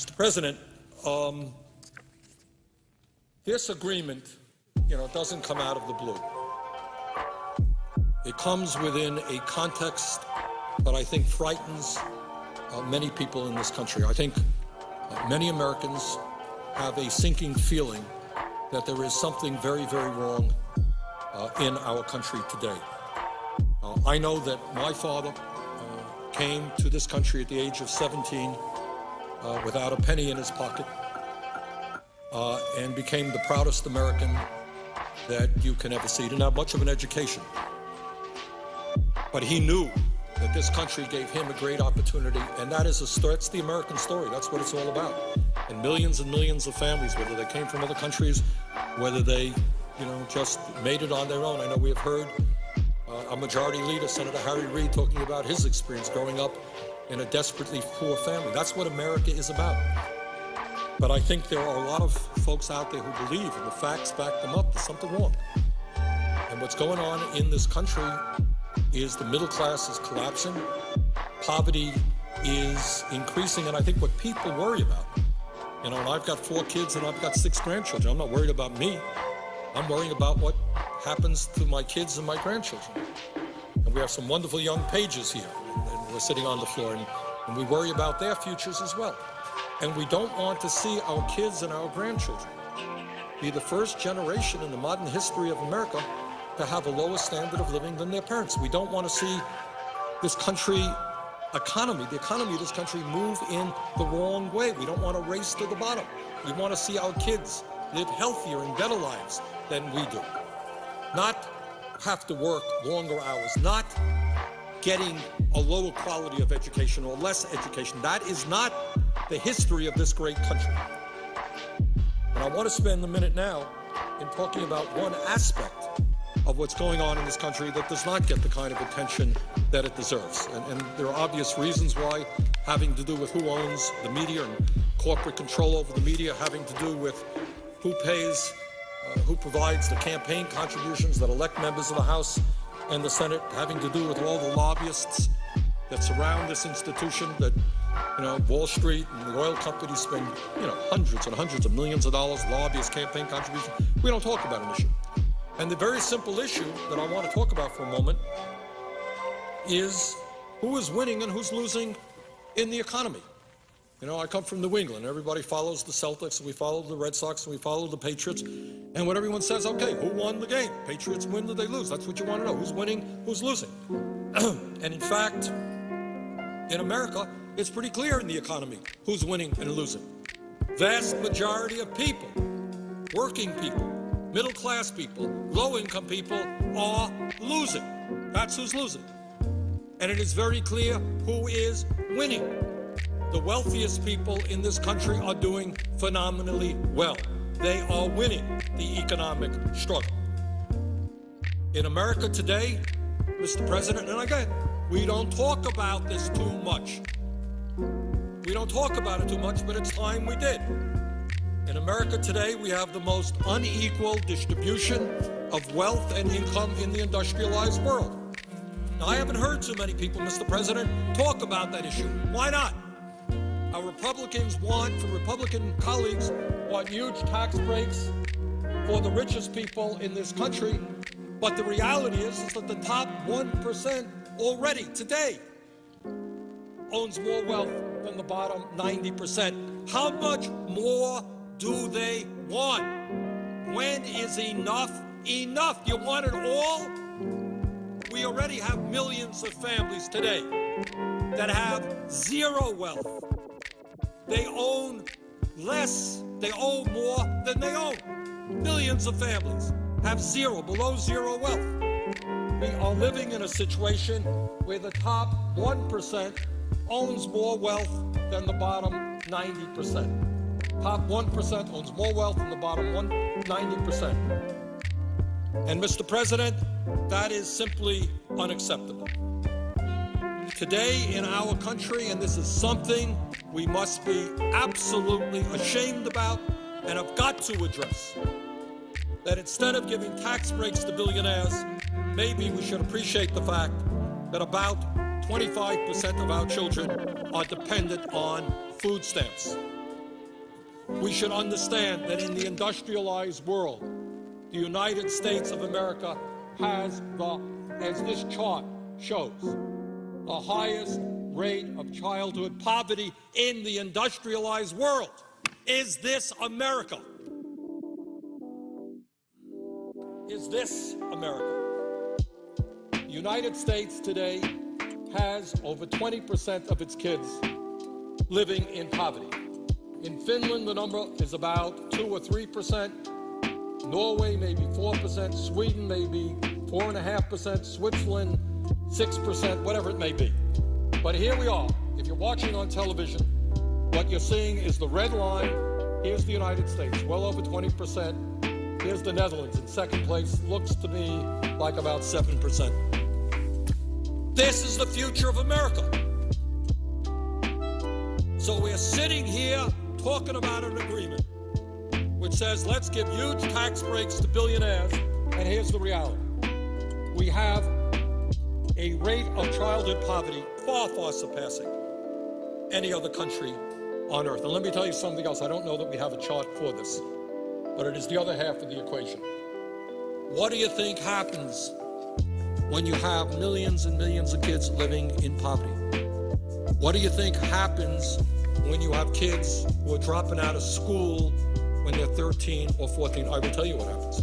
Mr. President, this agreement, doesn't come out of the blue. It comes within a context that I think frightens many people in this country. I think many Americans have a sinking feeling that there is something very, very wrong in our country today. I know that my father came to this country at the age of 17 without a penny in his pocket and became the proudest American that you can ever see. He didn't have much of an education, but he knew that this country gave him a great opportunity, and that's the American story. That's what it's all about. And millions of families, whether they came from other countries, whether they, just made it on their own. I know we have heard a majority leader, Senator Harry Reid, talking about his experience growing up in a desperately poor family. That's what America is about. But I think there are a lot of folks out there who believe, and the facts back them up, there's something wrong. And what's going on in this country is the middle class is collapsing, poverty is increasing, and I think what people worry about, and I've got 4 kids and I've got 6 grandchildren. I'm not worried about me. I'm worrying about what happens to my kids and my grandchildren. And we have some wonderful young pages here, and we're sitting on the floor, and we worry about their futures as well. And we don't want to see our kids and our grandchildren be the first generation in the modern history of America to have a lower standard of living than their parents. We don't want to see this country the economy of this country move in the wrong way. We don't want to race to the bottom. We want to see our kids live healthier and better lives than we do. Not have to work longer hours, not getting a lower quality of education or less education. That is not the history of this great country. And I want to spend a minute now in talking about one aspect of what's going on in this country that does not get the kind of attention that it deserves. And there are obvious reasons why, having to do with who owns the media and corporate control over the media, having to do with who pays, who provides the campaign contributions that elect members of the House and the Senate, having to do with all the lobbyists that surround this institution, that Wall Street and the oil companies spend hundreds and hundreds of millions of dollars, lobbyist campaign contributions. We don't talk about an issue. And the very simple issue that I want to talk about for a moment is who is winning and who's losing in the economy. I come from New England. Everybody follows the Celtics, and we follow the Red Sox, and we follow the Patriots. And when everyone says, okay, who won the game? Patriots win or they lose? That's what you want to know. Who's winning, who's losing? And in fact, in America, it's pretty clear in the economy who's winning and losing. Vast majority of people, working people, middle-class people, low-income people are losing. That's who's losing. And it is very clear who is winning. The wealthiest people in this country are doing phenomenally well. They are winning the economic struggle. In America today, Mr. President, and again, we don't talk about this too much. We don't talk about it too much, but it's time we did. In America today, we have the most unequal distribution of wealth and income in the industrialized world. Now, I haven't heard too many people, Mr. President, talk about that issue. Why not? Our Republican colleagues want huge tax breaks for the richest people in this country, but the reality is that the top 1% already today owns more wealth than the bottom 90%. How much more do they want? When is enough enough? You want it all? We already have millions of families today that have zero wealth. They own less, they owe more than they own. Millions of families have below zero wealth. We are living in a situation where the top 1% owns more wealth than the bottom 90%. Top 1% owns more wealth than the bottom 90%. And Mr. President, that is simply unacceptable. Today in our country, and this is something we must be absolutely ashamed about and have got to address, that instead of giving tax breaks to billionaires, maybe we should appreciate the fact that about 25% of our children are dependent on food stamps. We should understand that in the industrialized world, the United States of America has as this chart shows, the highest rate of childhood poverty in the industrialized world. Is this America? Is this America? The United States today has over 20% of its kids living in poverty. In Finland, the number is about 2 or 3%. Norway, maybe 4%. Sweden, maybe 4.5%. Switzerland, 6%, whatever it may be. But here we are. If you're watching on television, what you're seeing is the red line. Here's the United States, well over 20%. Here's the Netherlands in second place. Looks to me like about 7%. This is the future of America. So we're sitting here talking about an agreement which says let's give huge tax breaks to billionaires, and here's the reality. We have a rate of childhood poverty far, far surpassing any other country on earth. And let me tell you something else. I don't know that we have a chart for this, but it is the other half of the equation. What do you think happens when you have millions and millions of kids living in poverty? What do you think happens when you have kids who are dropping out of school when they're 13 or 14? I will tell you what happens.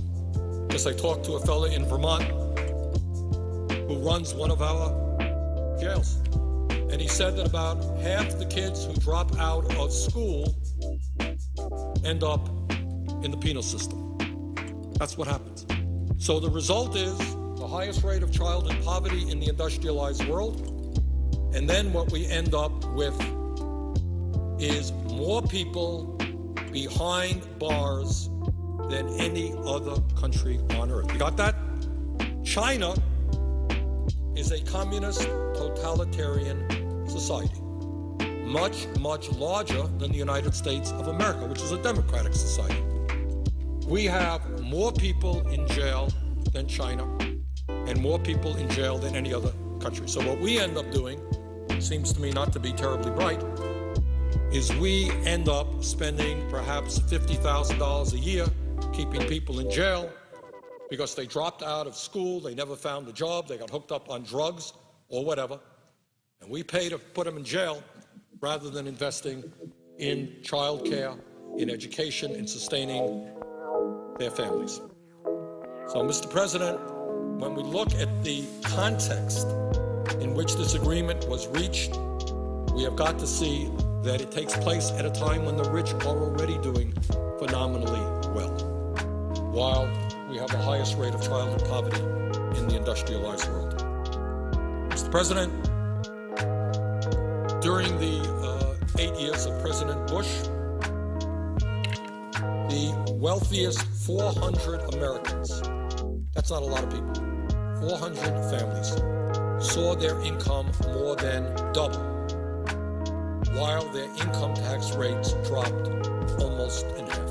Because I talked to a fella in Vermont who runs one of our jails. And he said that about half the kids who drop out of school end up in the penal system. That's what happens. So the result is the highest rate of childhood poverty in the industrialized world. And then what we end up with is more people behind bars than any other country on earth. You got that? China is a communist, totalitarian society, much, much larger than the United States of America, which is a democratic society. We have more people in jail than China and more people in jail than any other country. So what we end up doing, seems to me not to be terribly bright, is we end up spending perhaps $50,000 a year keeping people in jail because they dropped out of school, they never found a job, they got hooked up on drugs or whatever, and we pay to put them in jail rather than investing in child care, in education, in sustaining their families. So, Mr. President, when we look at the context in which this agreement was reached, we have got to see that it takes place at a time when the rich are already doing phenomenally well, while we have the highest rate of childhood poverty in the industrialized world. Mr. President, during the 8 years of President Bush, the wealthiest 400 Americans, that's not a lot of people, 400 families, saw their income more than double, while their income tax rates dropped almost in half.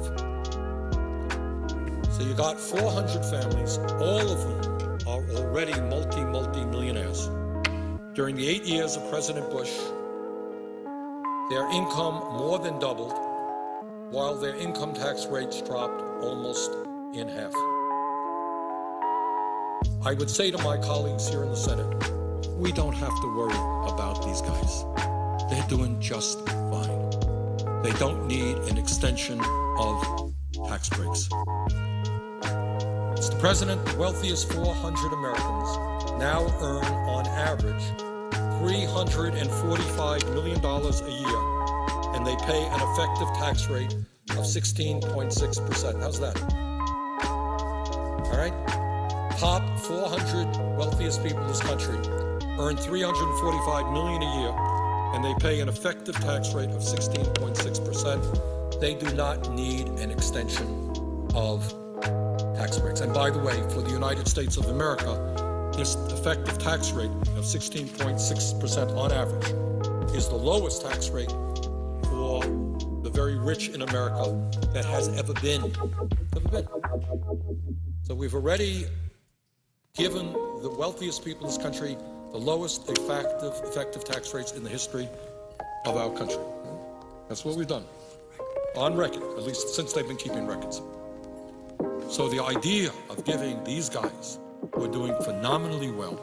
So you got 400 families, all of whom are already multi-millionaires. During the 8 years of President Bush, their income more than doubled, while their income tax rates dropped almost in half. I would say to my colleagues here in the Senate, we don't have to worry about these guys. They're doing just fine. They don't need an extension of tax breaks. Mr. President, the wealthiest 400 Americans now earn, on average, $345 million a year, and they pay an effective tax rate of 16.6%. How's that? All right? Top 400 wealthiest people in this country earn $345 million a year, and they pay an effective tax rate of 16.6%. They do not need an extension of tax breaks. And by the way, for the United States of America, this effective tax rate of 16.6% on average is the lowest tax rate for the very rich in America that has ever been. So we've already given the wealthiest people in this country the lowest effective tax rates in the history of our country. That's what we've done. on record, at least since they've been keeping records. So the idea of giving these guys who are doing phenomenally well,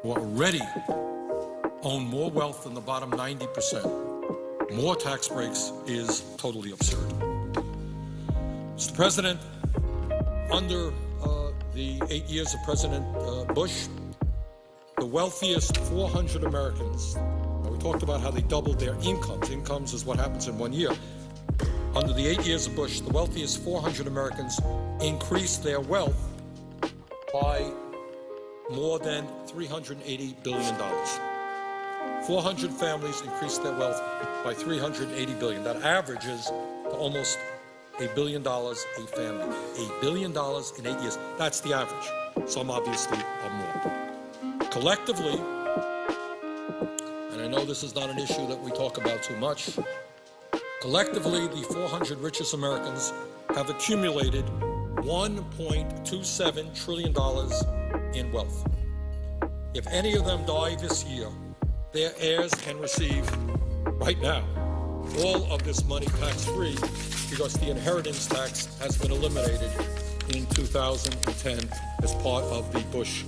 who already own more wealth than the bottom 90%, more tax breaks is totally absurd. Mr. President, under the 8 years of President Bush, the wealthiest 400 Americans, now we talked about how they doubled their incomes. Incomes is what happens in 1 year. Under the 8 years of Bush, the wealthiest 400 Americans increased their wealth by more than $380 billion. 400 families increased their wealth by $380 billion. That averages to almost $1 billion a family. $1 billion in 8 years. That's the average. Some obviously are more. Collectively, and I know this is not an issue that we talk about too much, collectively, the 400 richest Americans have accumulated $1.27 trillion in wealth. If any of them die this year, their heirs can receive, right now, all of this money tax-free because the inheritance tax has been eliminated in 2010 as part of the Bush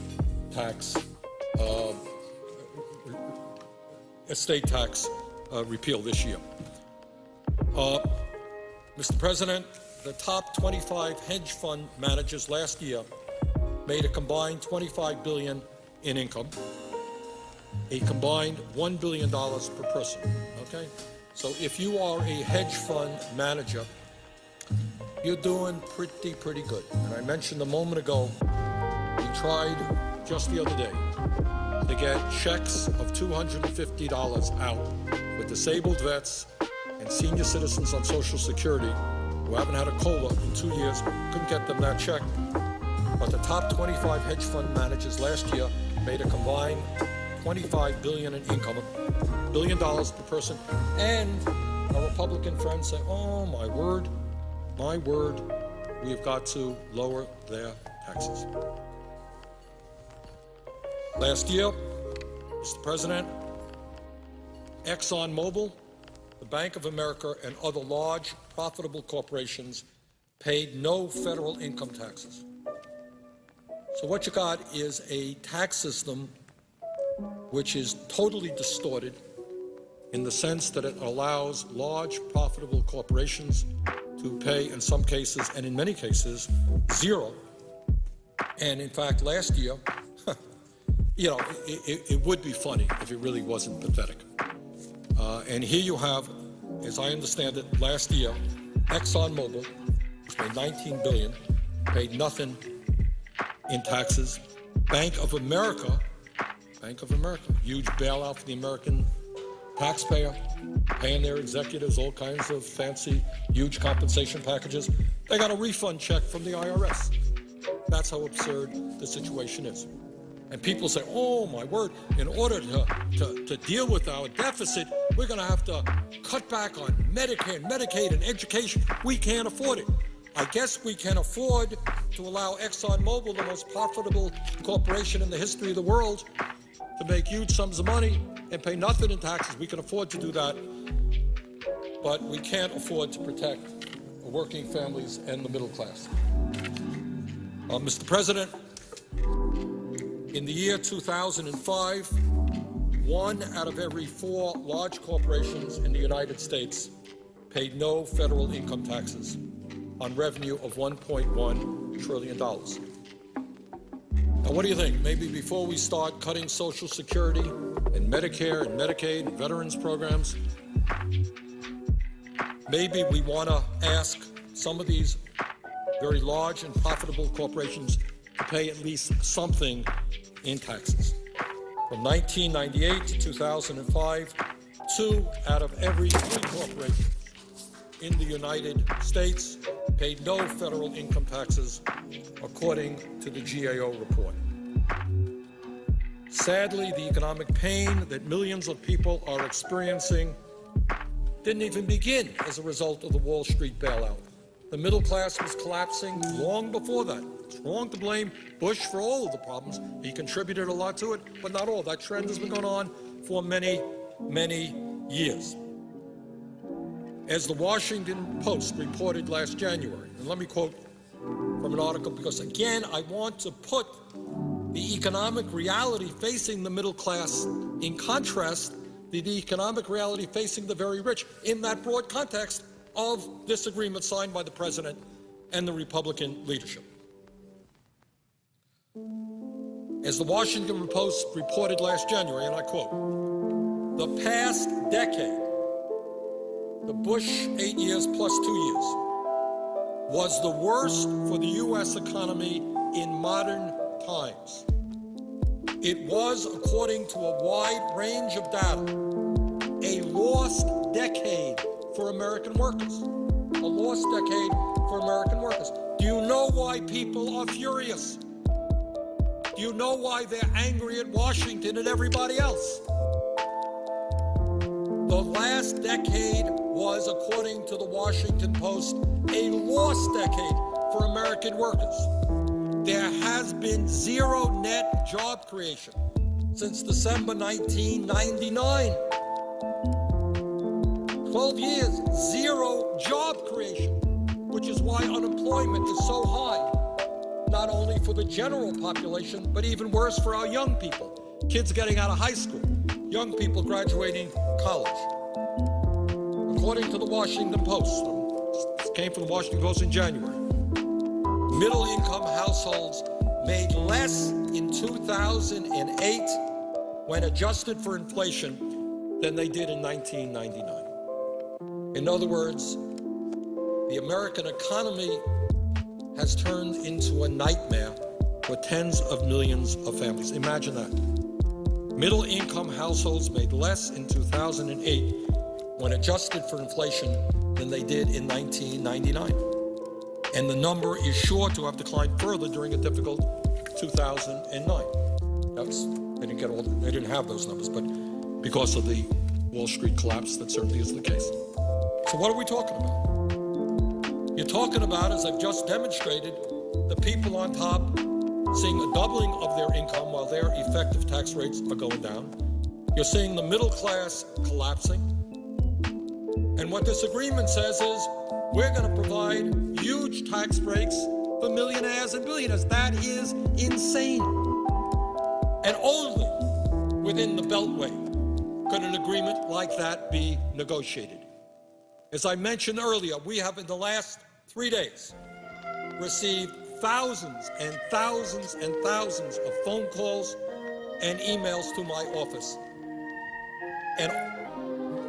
tax, estate tax repeal this year. Mr. President, the top 25 hedge fund managers last year made a combined $25 billion in income, a combined $1 billion per person, okay? So if you are a hedge fund manager, you're doing pretty good. And I mentioned a moment ago, we tried just the other day to get checks of $250 out with disabled vets and senior citizens on Social Security who haven't had a COLA in 2 years, couldn't get them that check. But the top 25 hedge fund managers last year made a combined $25 billion in income, $1 billion per person, and our Republican friends say, oh, my word, we have got to lower their taxes. Last year, Mr. President, ExxonMobil, the Bank of America, and other large, profitable corporations paid no federal income taxes. So what you got is a tax system which is totally distorted in the sense that it allows large, profitable corporations to pay, in some cases, and in many cases, zero. And in fact, last year, you know, it would be funny if it really wasn't pathetic. And here you have, as I understand it, last year, ExxonMobil, which made $19 billion, paid nothing in taxes. Bank of America, huge bailout for the American taxpayer, paying their executives all kinds of fancy, huge compensation packages. They got a refund check from the IRS. That's how absurd the situation is. And people say, oh, my word, in order to deal with our deficit, we're going to have to cut back on Medicare, Medicaid, and education. We can't afford it. I guess we can afford to allow ExxonMobil, the most profitable corporation in the history of the world, to make huge sums of money and pay nothing in taxes. We can afford to do that, but we can't afford to protect working families and the middle class. Mr. President, in the year 2005, 1 out of every 4 large corporations in the United States paid no federal income taxes on revenue of $1.1 trillion. Now, what do you think? Maybe before we start cutting Social Security and Medicare and Medicaid and veterans programs, maybe we want to ask some of these very large and profitable corporations to pay at least something in taxes. From 1998 to 2005, 2 out of every 3 corporations in the United States paid no federal income taxes, according to the GAO report. Sadly, the economic pain that millions of people are experiencing didn't even begin as a result of the Wall Street bailout. The middle class was collapsing long before that. It's wrong to blame Bush for all of the problems. He contributed a lot to it, but not all. That trend has been going on for many, many years. As the Washington Post reported last January, and let me quote from an article because, again, I want to put the economic reality facing the middle class in contrast to the economic reality facing the very rich in that broad context of this agreement signed by the President and the Republican leadership. As the Washington Post reported last January, and I quote, the past decade, the Bush 8 years plus 2 years, was the worst for the U.S. economy in modern times. It was, according to a wide range of data, a lost decade for American workers. A lost decade for American workers. Do you know why people are furious? Do you know why they're angry at Washington and everybody else? The last decade was, according to the Washington Post, a lost decade for American workers. There has been zero net job creation since December 1999. 12 years, zero job creation, which is why unemployment is so high, not only for the general population, but even worse for our young people, kids getting out of high school, young people graduating college. According to the Washington Post, this came from the Washington Post in January, middle-income households made less in 2008 when adjusted for inflation than they did in 1999. In other words, the American economy has turned into a nightmare for tens of millions of families. Imagine that. Middle-income households made less in 2008 when adjusted for inflation than they did in 1999. And the number is sure to have declined further during a difficult 2009. They didn't have those numbers, but because of the Wall Street collapse, that certainly is the case. So what are we talking about? You're talking about, as I've just demonstrated, the people on top seeing a doubling of their income while their effective tax rates are going down. You're seeing the middle class collapsing. And what this agreement says is, we're going to provide huge tax breaks for millionaires and billionaires. That is insane. And only within the Beltway could an agreement like that be negotiated. As I mentioned earlier, we have in the last 3 days received thousands and thousands and thousands of phone calls and emails to my office. And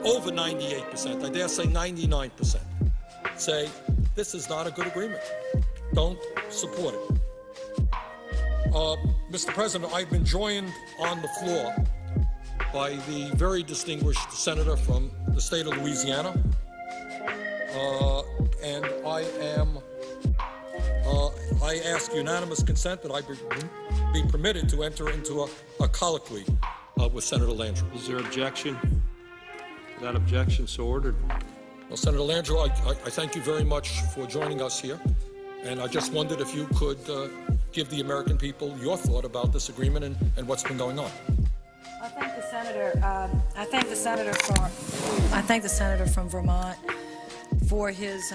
over 98%, I dare say 99%, say, this is not a good agreement. Don't support it. Mr. President, I've been joined on the floor by the very distinguished senator from the state of Louisiana. And I ask unanimous consent that I be permitted to enter into a colloquy with Senator Landrieu. Is there objection? That objection so ordered. Well, Senator Landrieu, I thank you very much for joining us here. And I just wondered if you could give the American people your thought about this agreement and what's been going on. I thank the senator. I thank the senator from Vermont for his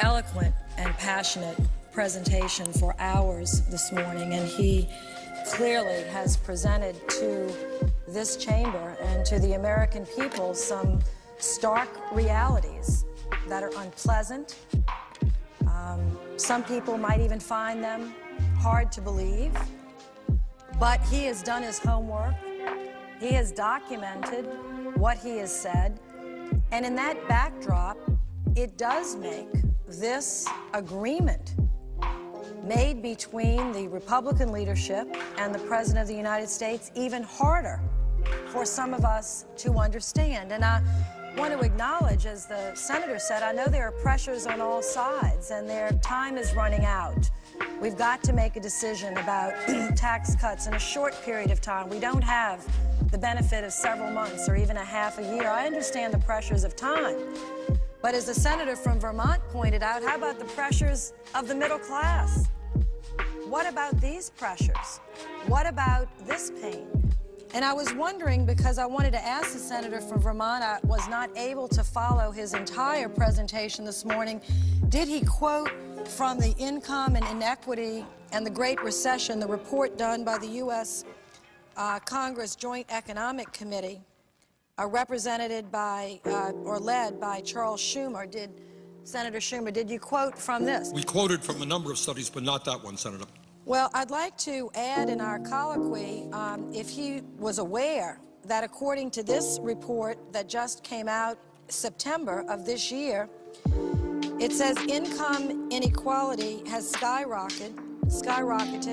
eloquent and passionate presentation for hours this morning, and he clearly has presented to this chamber and to the American people some stark realities that are unpleasant. Some people might even find them hard to believe, but he has done his homework. He has documented what he has said, and in that backdrop, it does make this agreement made between the Republican leadership and the President of the United States even harder for some of us to understand. And I want to acknowledge, as the senator said, I know there are pressures on all sides and their time is running out. We've got to make a decision about tax cuts in a short period of time. We don't have the benefit of several months or even a half a year. I understand the pressures of time. But as the senator from Vermont pointed out, how about the pressures of the middle class? What about these pressures? What about this pain? And I was wondering, because I wanted to ask the senator from Vermont, I was not able to follow his entire presentation this morning. Did he quote from the Income and Inequity and the Great Recession, the report done by the U.S. Congress Joint Economic Committee, represented by, or led by Charles Schumer? Senator Schumer, did you quote from this? We quoted from a number of studies, but not that one, Senator. Well, I'd like to add in our colloquy if he was aware that according to this report that just came out September of this year, it says income inequality has skyrocketed.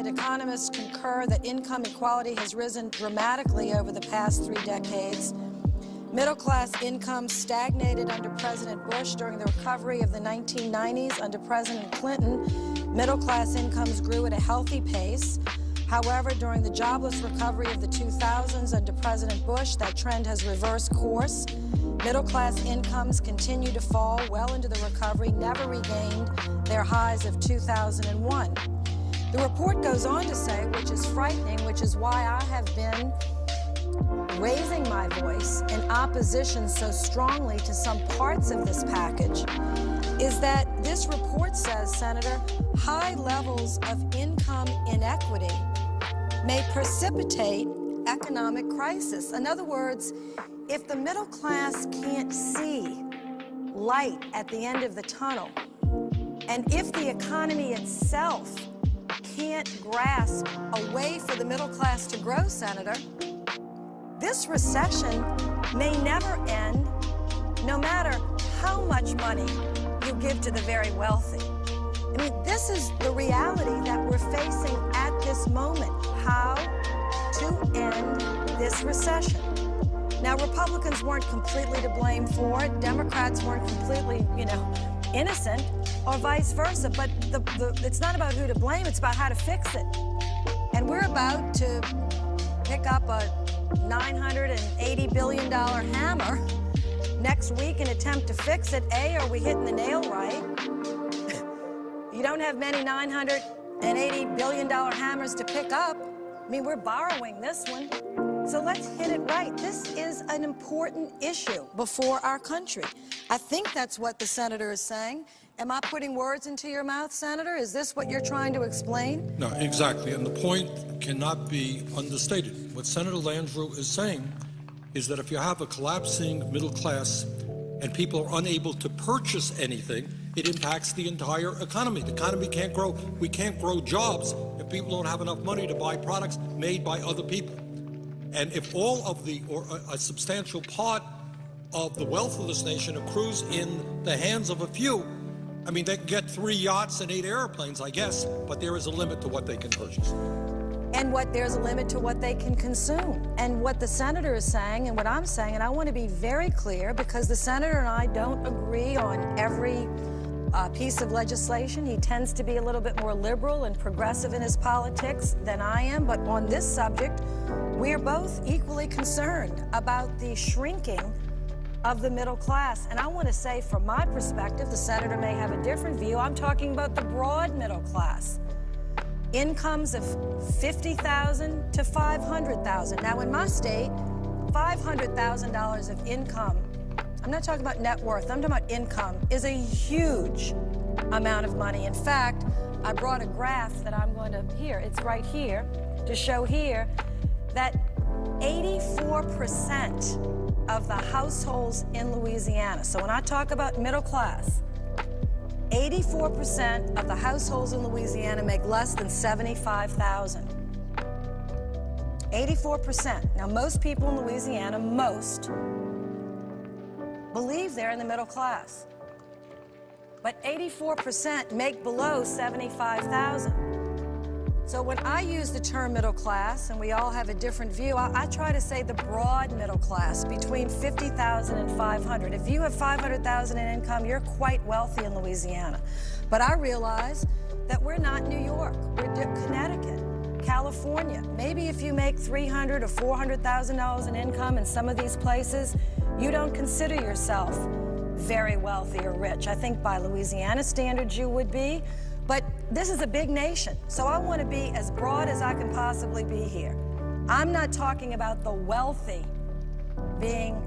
Economists concur that income equality has risen dramatically over the past 3 decades. Middle-class income stagnated under President Bush. During the recovery of the 1990s under President Clinton, middle-class incomes grew at a healthy pace. However, during the jobless recovery of the 2000s under President Bush, that trend has reversed course. Middle-class incomes continue to fall well into the recovery, never regained their highs of 2001. The report goes on to say, which is frightening, which is why I have been raising my voice in opposition so strongly to some parts of this package, is that this report says, Senator, high levels of income inequity may precipitate economic crisis. In other words, if the middle class can't see light at the end of the tunnel, and if the economy itself can't grasp a way for the middle class to grow, Senator, this recession may never end, no matter how much money you give to the very wealthy. I mean, this is the reality that we're facing at this moment, how to end this recession. Now, Republicans weren't completely to blame for it. Democrats weren't completely, innocent, or vice versa. But it's not about who to blame, it's about how to fix it. And we're about to pick up a $980 billion hammer next week and attempt to fix it. A, are we hitting the nail right? You don't have many $980 billion hammers to pick up. I mean, we're borrowing this one. So let's hit it right. This is an important issue before our country. I think that's what the senator is saying. Am I putting words into your mouth, Senator? Is this what you're trying to explain? No, exactly. And the point cannot be understated. What Senator Landrieu is saying is that if you have a collapsing middle class and people are unable to purchase anything, it impacts the entire economy. The economy can't grow. We can't grow jobs if people don't have enough money to buy products made by other people. And if all of or a substantial part of the wealth of this nation accrues in the hands of a few, I mean, they can get 3 yachts and 8 airplanes, I guess, but there is a limit to what they can purchase. And there's a limit to what they can consume. And what the senator is saying and what I'm saying, and I want to be very clear because the senator and I don't agree on every piece of legislation. He tends to be a little bit more liberal and progressive in his politics than I am. But on this subject, we are both equally concerned about the shrinking of the middle class. And I want to say, from my perspective, the senator may have a different view. I'm talking about the broad middle class. Incomes of $50,000 to $500,000. Now, in my state, $500,000 of income, I'm not talking about net worth, I'm talking about income, is a huge amount of money. In fact, I brought a graph that I'm going to, it's right here, to show here that 84% of the households in Louisiana, so when I talk about middle class, 84% of the households in Louisiana make less than $75,000. 84%. Now, most people in Louisiana, believe they're in the middle class. But 84% make below $75,000. So when I use the term middle class, and we all have a different view, I try to say the broad middle class, between $50,000 and $500,000. If you have $500,000 in income, you're quite wealthy in Louisiana. But I realize that we're not New York, we're Connecticut, California. Maybe if you make $300,000 or $400,000 in income in some of these places, you don't consider yourself very wealthy or rich. I think by Louisiana standards you would be. But this is a big nation, so I want to be as broad as I can possibly be here. I'm not talking about the wealthy being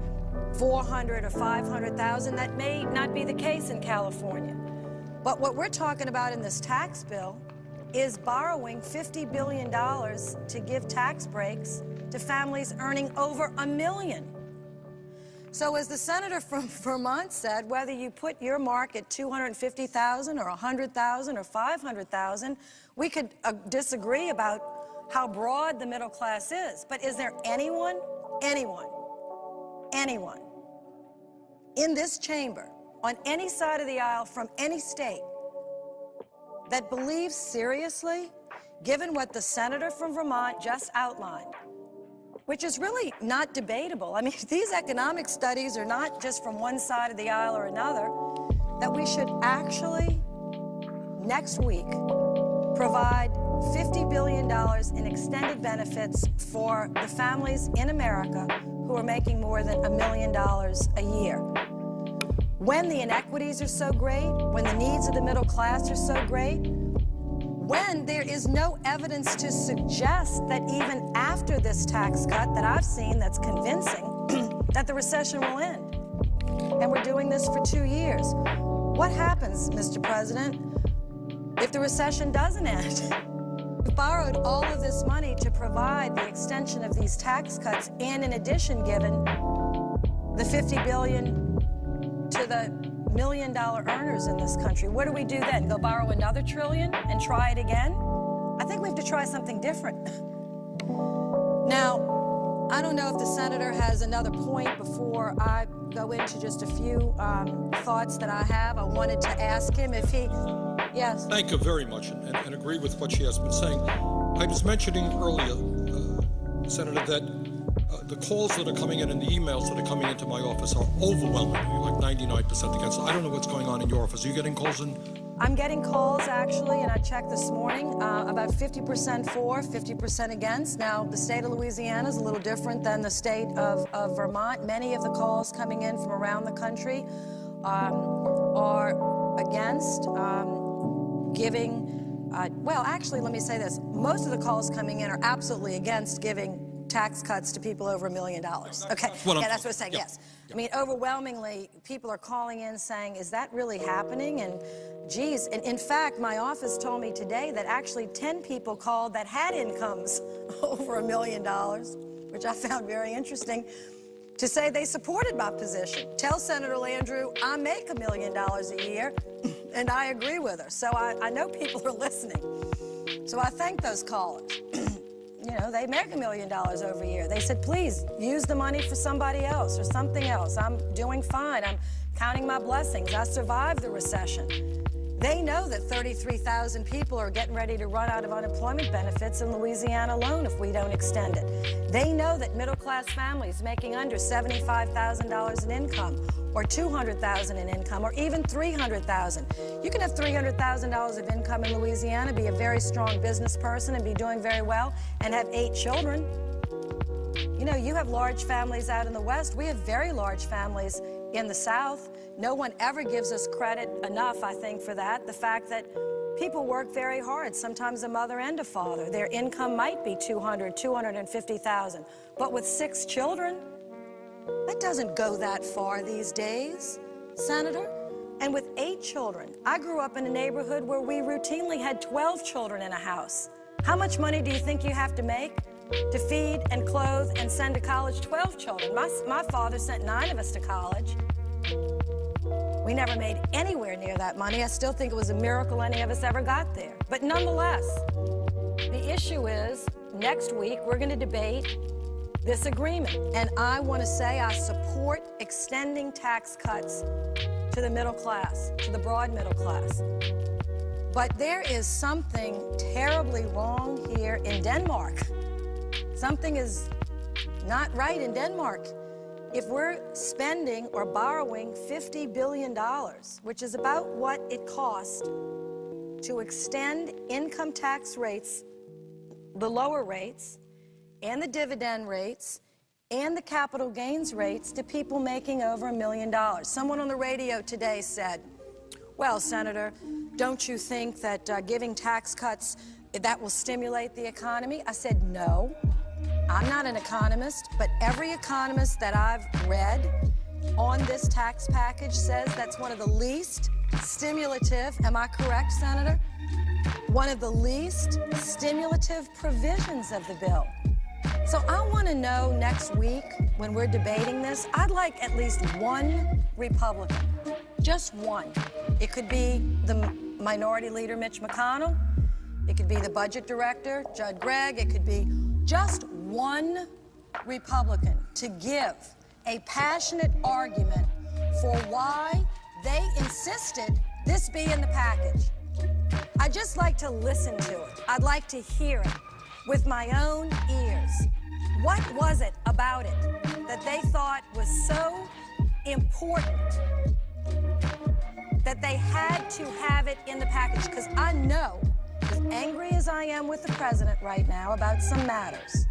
400 or 500,000. That may not be the case in California. But what we're talking about in this tax bill is borrowing $50 billion to give tax breaks to families earning over $1 million. So as the senator from Vermont said, whether you put your mark at 250,000 or 100,000 or 500,000, we could disagree about how broad the middle class is. But is there anyone in this chamber, on any side of the aisle, from any state, that believes seriously, given what the senator from Vermont just outlined, which is really not debatable? I mean, these economic studies are not just from one side of the aisle or another, that we should actually, next week, provide $50 billion in extended benefits for the families in America who are making more than $1 million a year. When the inequities are so great, when the needs of the middle class are so great, when there is no evidence to suggest that even after this tax cut that I've seen that's convincing, that the recession will end. And we're doing this for 2 years. What happens, Mr. President, if the recession doesn't end? We've borrowed all of this money to provide the extension of these tax cuts, and in addition given the $50 billion to the $1 million earners in this country. What do we do then? Go borrow another $1 trillion and try it again? I think we have to try something different. Now, I don't know if the senator has another point before I go into just a few thoughts that I have. I wanted to ask him if he, yes. Thank you very much, and agree with what she has been saying. I was mentioning earlier, Senator, that the calls that are coming in and the emails that are coming into my office are overwhelmingly, like 99% against. I don't know what's going on in your office. Are you getting calls in? I'm getting calls, actually, and I checked this morning, about 50% for, 50% against. Now, the state of Louisiana is a little different than the state of Vermont. Many of the calls coming in from around the country are against giving, well, actually, let me say this. Most of the calls coming in are absolutely against giving tax cuts to people over $1 million. Okay, yeah, that's what I'm saying, yes. I mean, overwhelmingly, people are calling in saying, is that really happening? And geez, and in fact, my office told me today that actually 10 people called that had incomes over $1 million, which I found very interesting, to say they supported my position. Tell Senator Landrieu I make $1 million a year, and I agree with her. So I know people are listening. So I thank those callers. You know, they make $1 million over a year. They said, please, use the money for somebody else or something else. I'm doing fine. I'm counting my blessings. I survived the recession. They know that 33,000 people are getting ready to run out of unemployment benefits in Louisiana alone if we don't extend it. They know that middle-class families making under $75,000 in income or $200,000 in income or even $300,000. You can have $300,000 of income in Louisiana, be a very strong business person and be doing very well and have 8 children. You know, you have large families out in the West. We have very large families in the South. No one ever gives us credit enough, I think, for that. The fact that people work very hard, sometimes a mother and a father. Their income might be $200,000, $250,000. But with 6 children, that doesn't go that far these days, Senator. And with 8 children, I grew up in a neighborhood where we routinely had 12 children in a house. How much money do you think you have to make to feed and clothe and send to college 12 children? My father sent 9 of us to college. We never made anywhere near that money. I still think it was a miracle any of us ever got there. But nonetheless, the issue is, next week we're going to debate this agreement. And I want to say I support extending tax cuts to the middle class, to the broad middle class. But there is something terribly wrong here in Denmark. Something is not right in Denmark. If we're spending or borrowing $50 billion, which is about what it cost to extend income tax rates, the lower rates, and the dividend rates, and the capital gains rates to people making over $1 million. Someone on the radio today said, well, Senator, don't you think that giving tax cuts, that will stimulate the economy? I said, no. I'm not an economist, but every economist that I've read on this tax package says that's one of the least stimulative, am I correct, Senator? One of the least stimulative provisions of the bill. So I want to know next week when we're debating this, I'd like at least one Republican, just one. It could be the Minority Leader Mitch McConnell. It could be the Budget Director, Judd Gregg. It could be just one Republican to give a passionate argument for why they insisted this be in the package. I'd just like to listen to it. I'd like to hear it with my own ears. What was it about it that they thought was so important that they had to have it in the package? Because I know, as angry as I am with the president right now about some matters,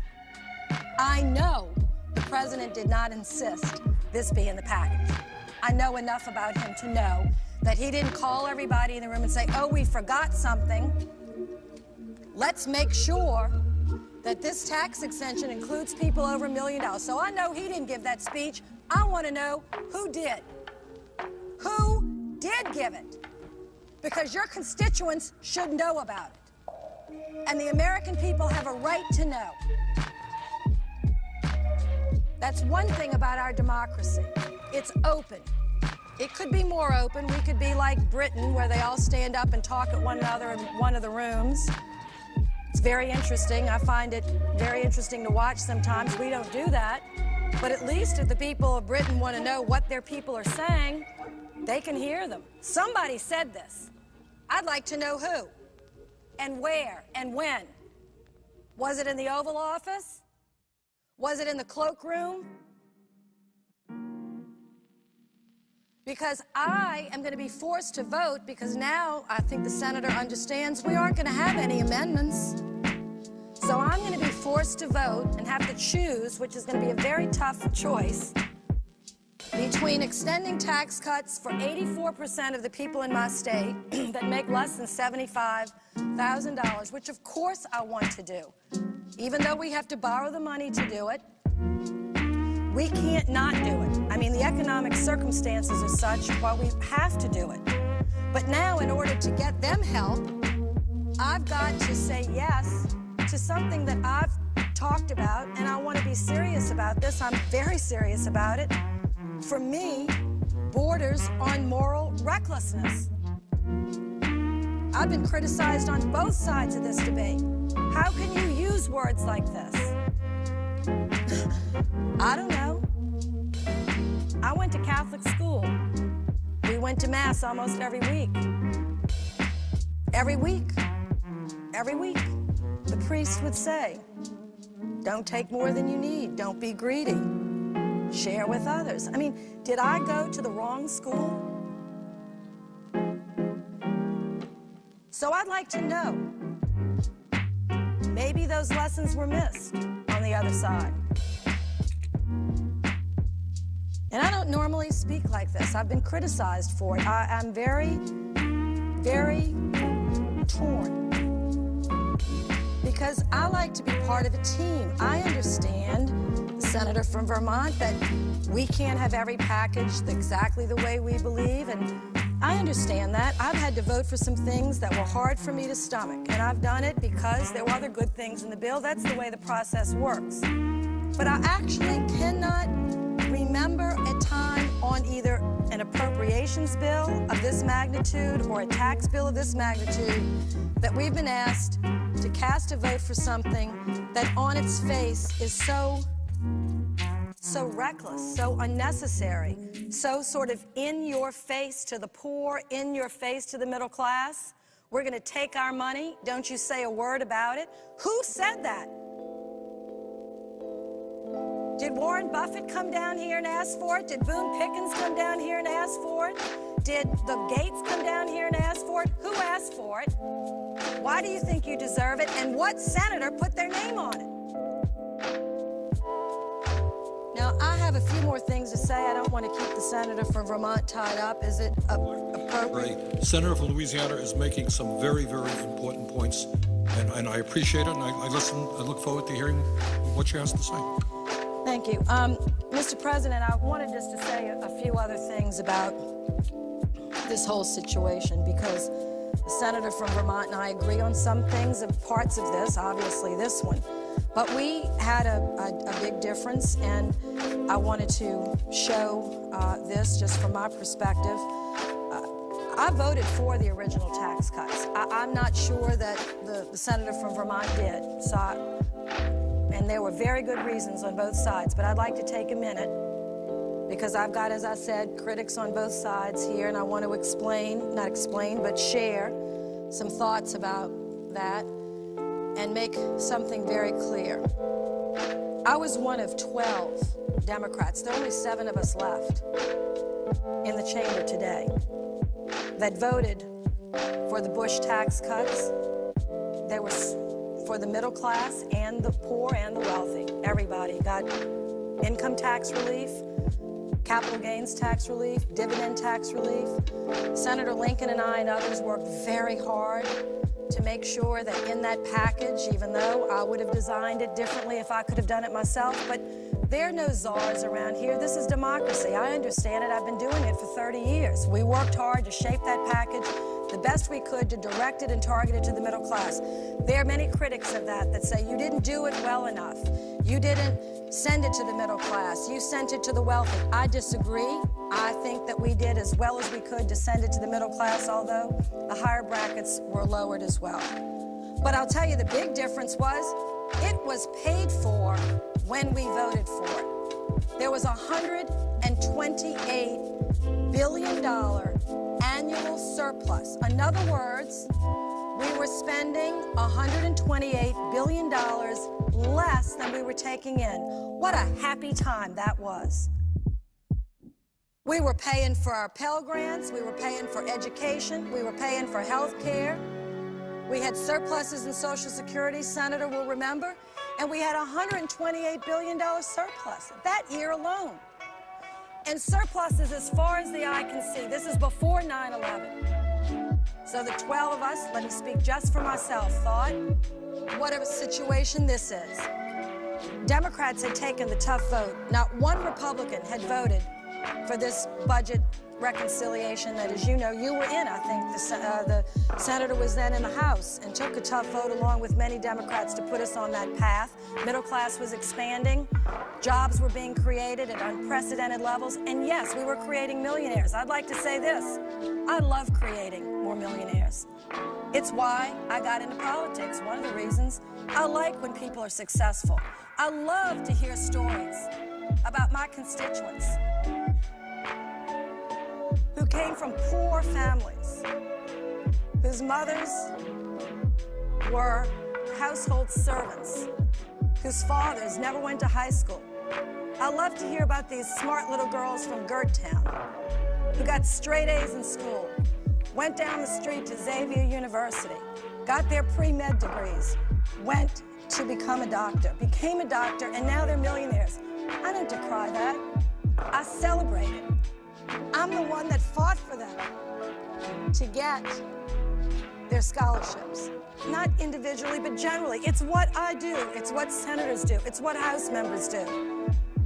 I know the president did not insist this be in the package. I know enough about him to know that he didn't call everybody in the room and say, oh, we forgot something. Let's make sure that this tax extension includes people over $1 million. So I know he didn't give that speech. I want to know who did. Who did give it? Because your constituents should know about it. And the American people have a right to know. That's one thing about our democracy. It's open. It could be more open. We could be like Britain, where they all stand up and talk at one another in one of the rooms. It's very interesting. I find it very interesting to watch sometimes. We don't do that. But at least if the people of Britain want to know what their people are saying, they can hear them. Somebody said this. I'd like to know who and where and when. Was it in the Oval Office? Was it in the cloakroom? Because I am going to be forced to vote, because now I think the senator understands we aren't going to have any amendments. So I'm going to be forced to vote and have to choose, which is going to be a very tough choice, between extending tax cuts for 84% of the people in my state that make less than $75,000, which of course I want to do. Even though we have to borrow the money to do it, we can't not do it. I mean, the economic circumstances are such, well, we have to do it. But now, in order to get them help, I've got to say yes to something that I've talked about, and I want to be serious about this. I'm very serious about it. For me, borders on moral recklessness. I've been criticized on both sides of this debate. How can you use words like this? I don't know. I went to Catholic school. We went to Mass almost every week. Every week. Every week. The priest would say, don't take more than you need. Don't be greedy. Share with others. I mean, did I go to the wrong school? So I'd like to know. Maybe those lessons were missed on the other side. And I don't normally speak like this. I've been criticized for it. I'm very, very torn. Because I like to be part of a team. I understand, the senator from Vermont, that we can't have every package exactly the way we believe, and I understand that. I've had to vote for some things that were hard for me to stomach, and I've done it because there were other good things in the bill. That's the way the process works. But I actually cannot remember a time on either an appropriations bill of this magnitude or a tax bill of this magnitude that we've been asked to cast a vote for something that on its face is so reckless, so unnecessary, so sort of in your face to the poor, in your face to the middle class. We're going to take our money. Don't you say a word about it. Who said that? Did Warren Buffett come down here and ask for it? Did Boone Pickens come down here and ask for it? Did the Gates come down here and ask for it? Who asked for it? Why do you think you deserve it? And what senator put their name on it? Now, I have a few more things to say. I don't want to keep the senator from Vermont tied up. Is it appropriate? Right. Senator from Louisiana is making some very, very important points And I appreciate it, and I listen. I look forward to hearing what she has to say. Thank you. Mr. President, I wanted just to say a few other things about this whole situation, because the senator from Vermont and I agree on some things and parts of this, obviously this one. But we had a big difference, and I wanted to show this just from my perspective. I voted for the original tax cuts. I'm not sure that the senator from Vermont did. And there were very good reasons on both sides, but I'd like to take a minute because I've got, as I said, critics on both sides here, and I want to share some thoughts about that and make something very clear. I was one of 12 Democrats. There are only 7 of us left in the chamber today that voted for the Bush tax cuts. They were for the middle class and the poor and the wealthy. Everybody got income tax relief, capital gains tax relief, dividend tax relief. Senator Lincoln and I and others worked very hard to make sure that in that package, even though I would have designed it differently if I could have done it myself, but there are no czars around here. This is democracy. I understand it. I've been doing it for 30 years. We worked hard to shape that package the best we could to direct it and target it to the middle class. There are many critics of that say you didn't do it well enough. You didn't send it to the middle class. You sent it to the wealthy. I disagree. I think that we did as well as we could to send it to the middle class, although the higher brackets were lowered as well. But I'll tell you, the big difference was it was paid for when we voted for it. There was a $128 billion annual surplus. In other words, we were spending $128 billion less than we were taking in. What a happy time that was. We were paying for our Pell Grants, we were paying for education, we were paying for health care. We had surpluses in Social Security, Senator will remember, and we had a $128 billion surplus that year alone. And surpluses as far as the eye can see. This is before 9/11. So the 12 of us, let me speak just for myself, thought, what a situation this is. Democrats had taken the tough vote. Not one Republican had voted for this budget reconciliation that, as you know, you were in. I think the senator was then in the House and took a tough vote along with many Democrats to put us on that path. Middle class was expanding. Jobs were being created at unprecedented levels. And yes, we were creating millionaires. I'd like to say this. I love creating more millionaires. It's why I got into politics. One of the reasons I like when people are successful. I love to hear stories about my constituents who came from poor families, whose mothers were household servants, whose fathers never went to high school. I love to hear about these smart little girls from Gerttown who got straight A's in school, went down the street to Xavier University, got their pre-med degrees, went to become a doctor, became a doctor, and now they're millionaires. I don't decry that. I celebrate it. I'm the one that fought for them to get their scholarships. Not individually, but generally. It's what I do. It's what senators do. It's what House members do.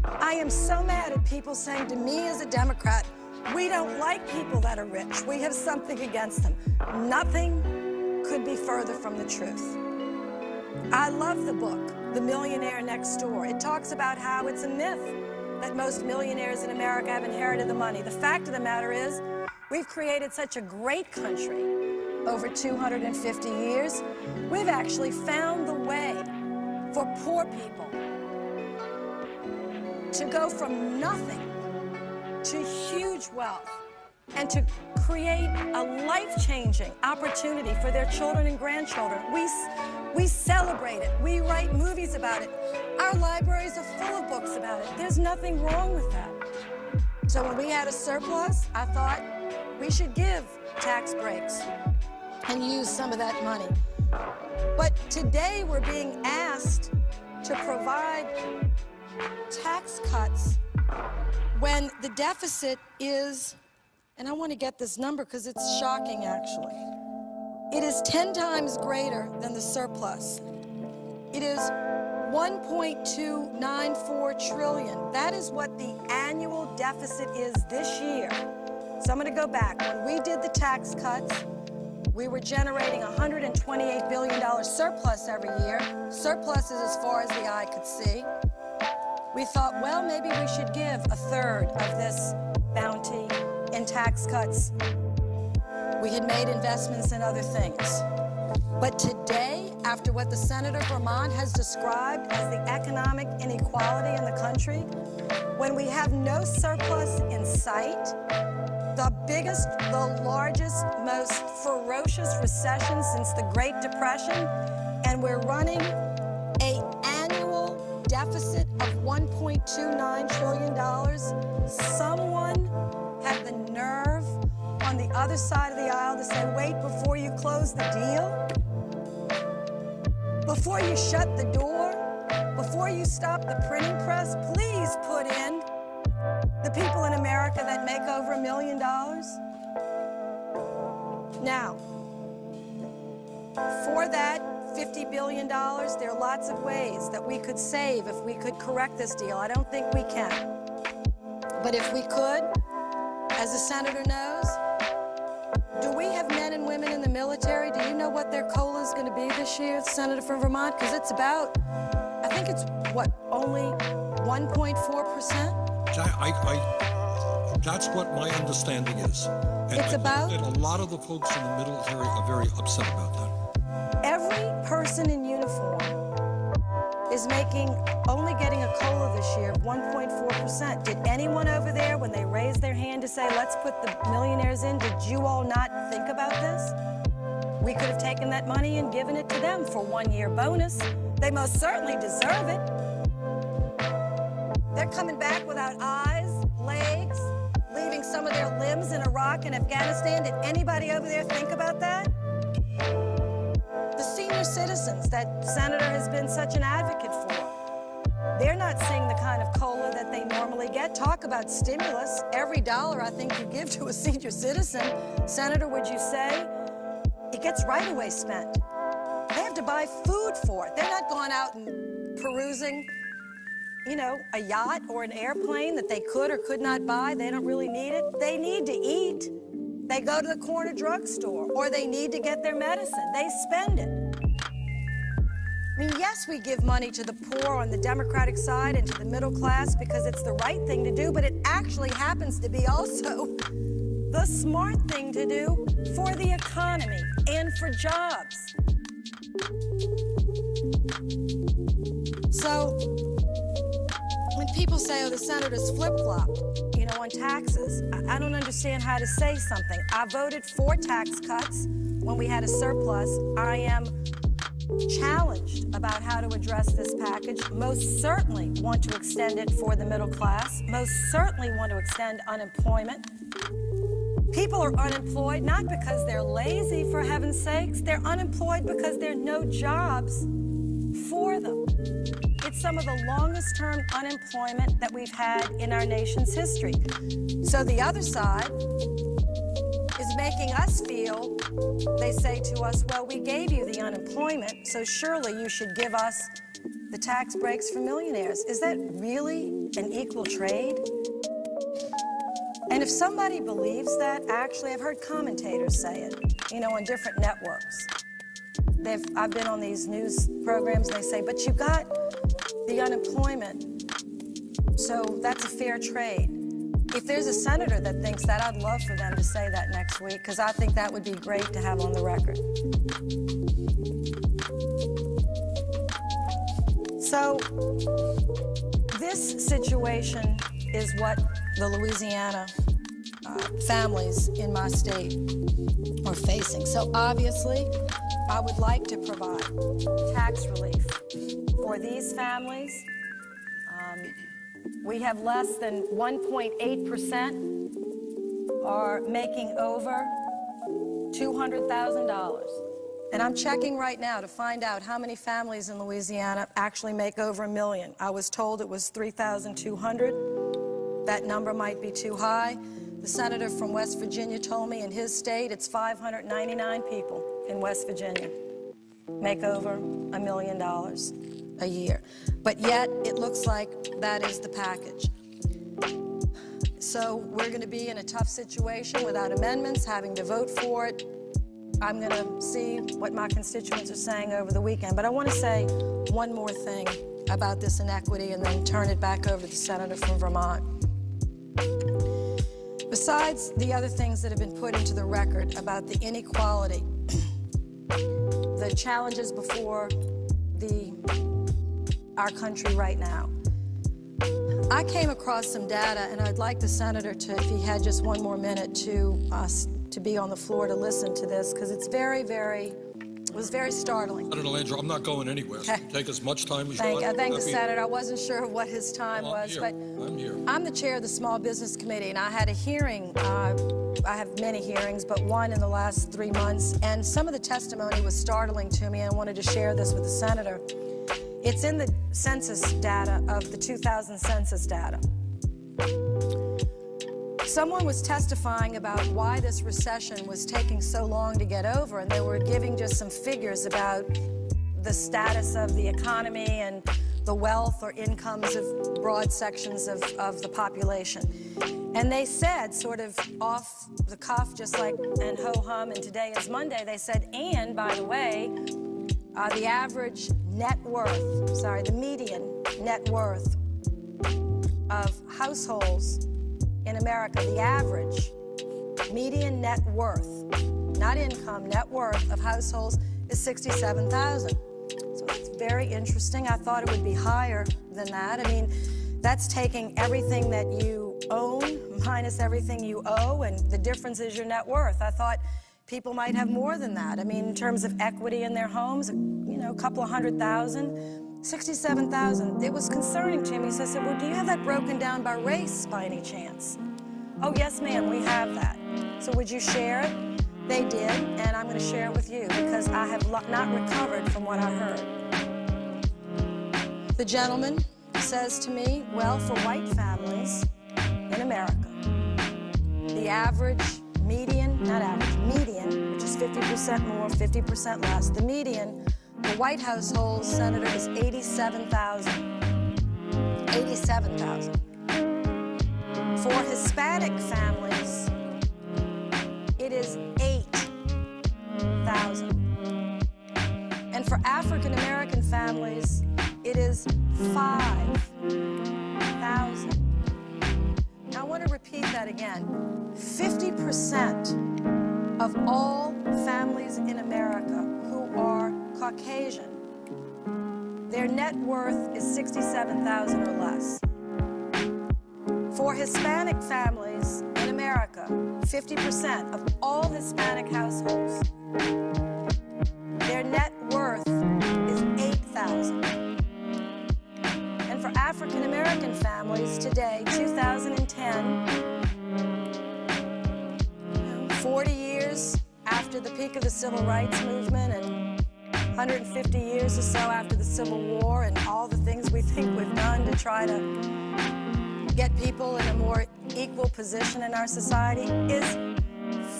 I am so mad at people saying to me as a Democrat, we don't like people that are rich. We have something against them. Nothing could be further from the truth. I love the book, The Millionaire Next Door. It talks about how it's a myth that most millionaires in America have inherited the money. The fact of the matter is, we've created such a great country over 250 years. We've actually found the way for poor people to go from nothing to huge wealth and to create a life-changing opportunity for their children and grandchildren. We celebrate it. We write movies about it. Our libraries are full of books about it. There's nothing wrong with that. So when we had a surplus, I thought we should give tax breaks and use some of that money. But today we're being asked to provide tax cuts when the deficit is, and I want to get this number because it's shocking actually, It is 10 times greater than the surplus. It is 1.294 trillion. That is what the annual deficit is this year. So I'm going to go back. When we did the tax cuts, we were generating $128 billion surplus every year. Surplus is as far as the eye could see. We thought, well, maybe we should give a third of this bounty in tax cuts. We had made investments in other things. But today, after what the senator from Vermont has described as the economic inequality in the country, when we have no surplus in sight, the biggest, the largest, most ferocious recession since the Great Depression, and we're running an annual deficit of $1.29 trillion, someone had the nerve on the other side of the aisle to say, wait, before you close the deal, before you shut the door, before you stop the printing press, please put in the people in America that make over $1 million. Now, for that $50 billion, there are lots of ways that we could save if we could correct this deal. I don't think we can. But if we could, as the senator knows, do we have men and women in the military? Do you know what their COLA is going to be this year, the senator from Vermont? Because it's about, I think it's, what, only 1.4%? That's what my understanding is. And It's about? And a lot of the folks in the military are very upset about that. Every person in uniform is only getting a COLA this year of 1.4%. Did anyone over there, when they raised their hand to say, let's put the millionaires in, did you all not think about this? We could have taken that money and given it to them for 1 year bonus. They most certainly deserve it. They're coming back without eyes, legs, leaving some of their limbs in Iraq and Afghanistan. Did anybody over there think about that? The senior citizens that Senator has been such an advocate for, they're not seeing the kind of COLA that they normally get. Talk about stimulus. Every dollar I think you give to a senior citizen, Senator, would you say, it gets right away spent. They have to buy food for it. They're not going out and perusing, you know, a yacht or an airplane that they could or could not buy. They don't really need it. They need to eat. They go to the corner drugstore, or they need to get their medicine. They spend it. I mean, yes, we give money to the poor on the Democratic side and to the middle class because it's the right thing to do, but it actually happens to be also the smart thing to do for the economy and for jobs. So, when people say, oh, the senator's flip-flopped, you know, on taxes, I don't understand how to say something. I voted for tax cuts when we had a surplus. I am challenged about how to address this package. Most certainly want to extend it for the middle class. Most certainly want to extend unemployment. People are unemployed not because they're lazy, for heaven's sakes. They're unemployed because there are no jobs for them. It's some of the longest term unemployment that we've had in our nation's history. So the other side is making us feel, they say to us, well, we gave you the unemployment, so surely you should give us the tax breaks for millionaires. Is that really an equal trade? And if somebody believes that, actually, I've heard commentators say it, you know, on different networks. I've been on these news programs, and they say, but you got the unemployment, so that's a fair trade. If there's a senator that thinks that, I'd love for them to say that next week, because I think that would be great to have on the record. So this situation is what the Louisiana families in my state are facing. So obviously, I would like to provide tax relief for these families. We have less than 1.8% are making over $200,000. And I'm checking right now to find out how many families in Louisiana actually make over $1 million. I was told it was 3,200. That number might be too high. The senator from West Virginia told me in his state it's 599 people. in West Virginia make over $1 million a year. But yet, it looks like that is the package. So we're going to be in a tough situation without amendments, having to vote for it. I'm going to see what my constituents are saying over the weekend. But I want to say one more thing about this inequity and then turn it back over to the senator from Vermont. Besides the other things that have been put into the record about the inequality, the challenges before our country right now, I came across some data, and I'd like the senator to, if he had just one more minute, to be on the floor to listen to this, because it's it was very startling. Senator Landrieu, I'm not going anywhere. So you take as much time as you want. I thank the senator. I wasn't sure what his time was, but I'm here. I'm the chair of the Small Business Committee, and I had a hearing. I have many hearings, but one in the last 3 months, and some of the testimony was startling to me, and I wanted to share this with the senator. It's in the census data of the 2000 census data. Someone was testifying about why this recession was taking so long to get over, and they were giving just some figures about the status of the economy and the wealth or incomes of broad sections of the population. And they said, sort of off the cuff, just like, and ho-hum, and today is Monday, they said, and by the way, the average net worth, the median net worth of households in America, the average median net worth, not income, net worth of households is $67,000. So it's very interesting. I thought it would be higher than that. I mean, that's taking everything that you own minus everything you owe, and the difference is your net worth. I thought people might have more than that. I mean, in terms of equity in their homes, you know, a couple of $100,000, $67,000. It was concerning to me. So I said, well, do you have that broken down by race by any chance? Oh, yes, ma'am, we have that. So would you share it? They did, and I'm going to share it with you because I have not recovered from what I heard. The gentleman says to me, well, for white families in America, the average median, not average, median, which is 50% more, 50% less, the median for white households, Senator, is $87,000. $87,000. For Hispanic families, it is $8,000. And for African American families, it is $5,000. Now I want to repeat that again. 50% of all families in America who are Caucasian, their net worth is $67,000 or less. For Hispanic families in America, 50% of all Hispanic households, their net worth is $8,000. And for African American families today, 2010, 40 years after the peak of the Civil Rights Movement and 150 years or so after the Civil War and all the things we think we've done to try to get people in a more equal position in our society, is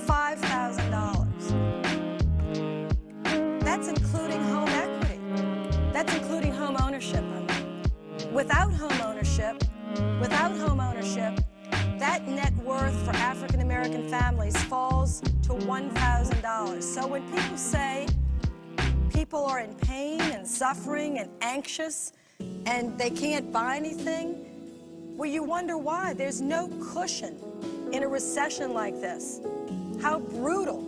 $5,000. That's including home equity. That's including home ownership. Without home ownership, that net worth for African American families falls to $1,000. So when people say people are in pain and suffering and anxious and they can't buy anything, well, you wonder why. There's no cushion in a recession like this. How brutal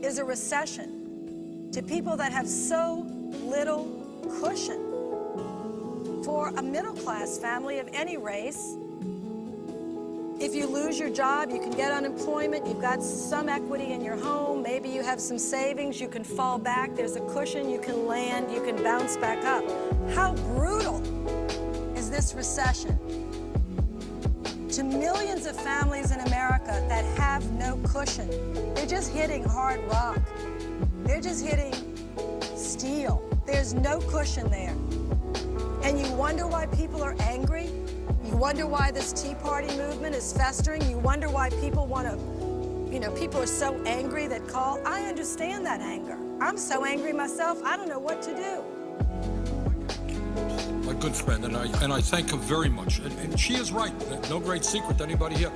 is a recession to people that have so little cushion? For a middle-class family of any race, if you lose your job, you can get unemployment, you've got some equity in your home, maybe you have some savings, you can fall back, there's a cushion, you can land, you can bounce back up. How brutal is this recession to millions of families in America that have no cushion? They're just hitting hard rock. They're just hitting steel. There's no cushion there. And you wonder why people are angry? You wonder why this Tea Party movement is festering? You wonder why people want to people are so angry that call. I understand that anger. I'm so angry myself, I don't know what to do. My good friend, and I thank her very much. And she is right. No great secret to anybody here.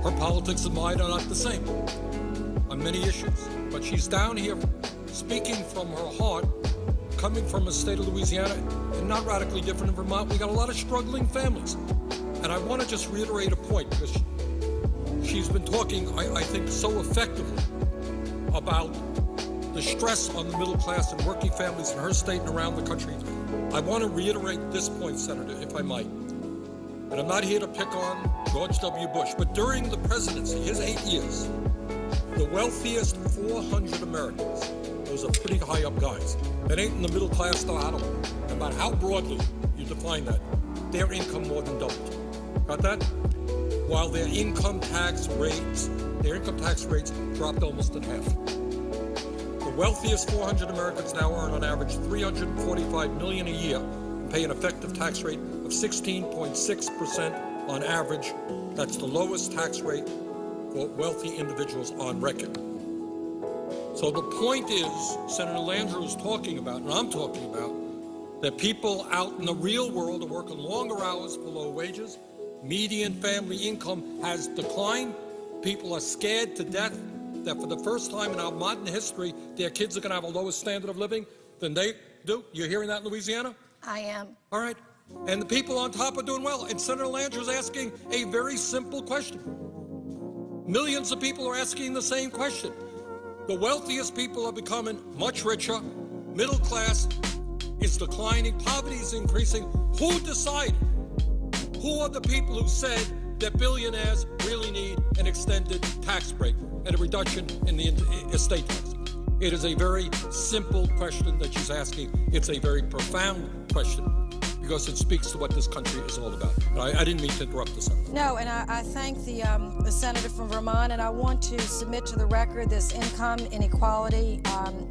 Her politics and mine are not the same on many issues. But she's down here speaking from her heart, coming from a state of Louisiana, and not radically different in Vermont. We got a lot of struggling families. And I want to just reiterate a point, because she's been talking, I think, so effectively about the stress on the middle class and working families in her state and around the country. I want to reiterate this point, Senator, if I might. And I'm not here to pick on George W. Bush, but during the presidency, his 8 years, the wealthiest 400 Americans, those are pretty high up guys, that ain't in the middle class no matter how broadly you define that, their income more than doubled. Got that? While their income tax rates dropped almost in half. The wealthiest 400 Americans now earn on average $345 million a year and pay an effective tax rate of 16.6% on average. That's the lowest tax rate for wealthy individuals on record. So the point is, Senator Landrieu is talking about, and I'm talking about, that people out in the real world are working longer hours for low wages. Median family income has declined. People are scared to death that for the first time in our modern history, their kids are going to have a lower standard of living than they do. You're hearing that in Louisiana? I am. All right. And the people on top are doing well. And Senator Landrieu is asking a very simple question. Millions of people are asking the same question. The wealthiest people are becoming much richer. Middle class is declining. Poverty is increasing. Who decided? Who are the people who said that billionaires really need an extended tax break and a reduction in the estate tax? It is a very simple question that she's asking. It's a very profound question because it speaks to what this country is all about. I didn't mean to interrupt the Senator. No, and I thank the senator from Vermont, and I want to submit to the record this income inequality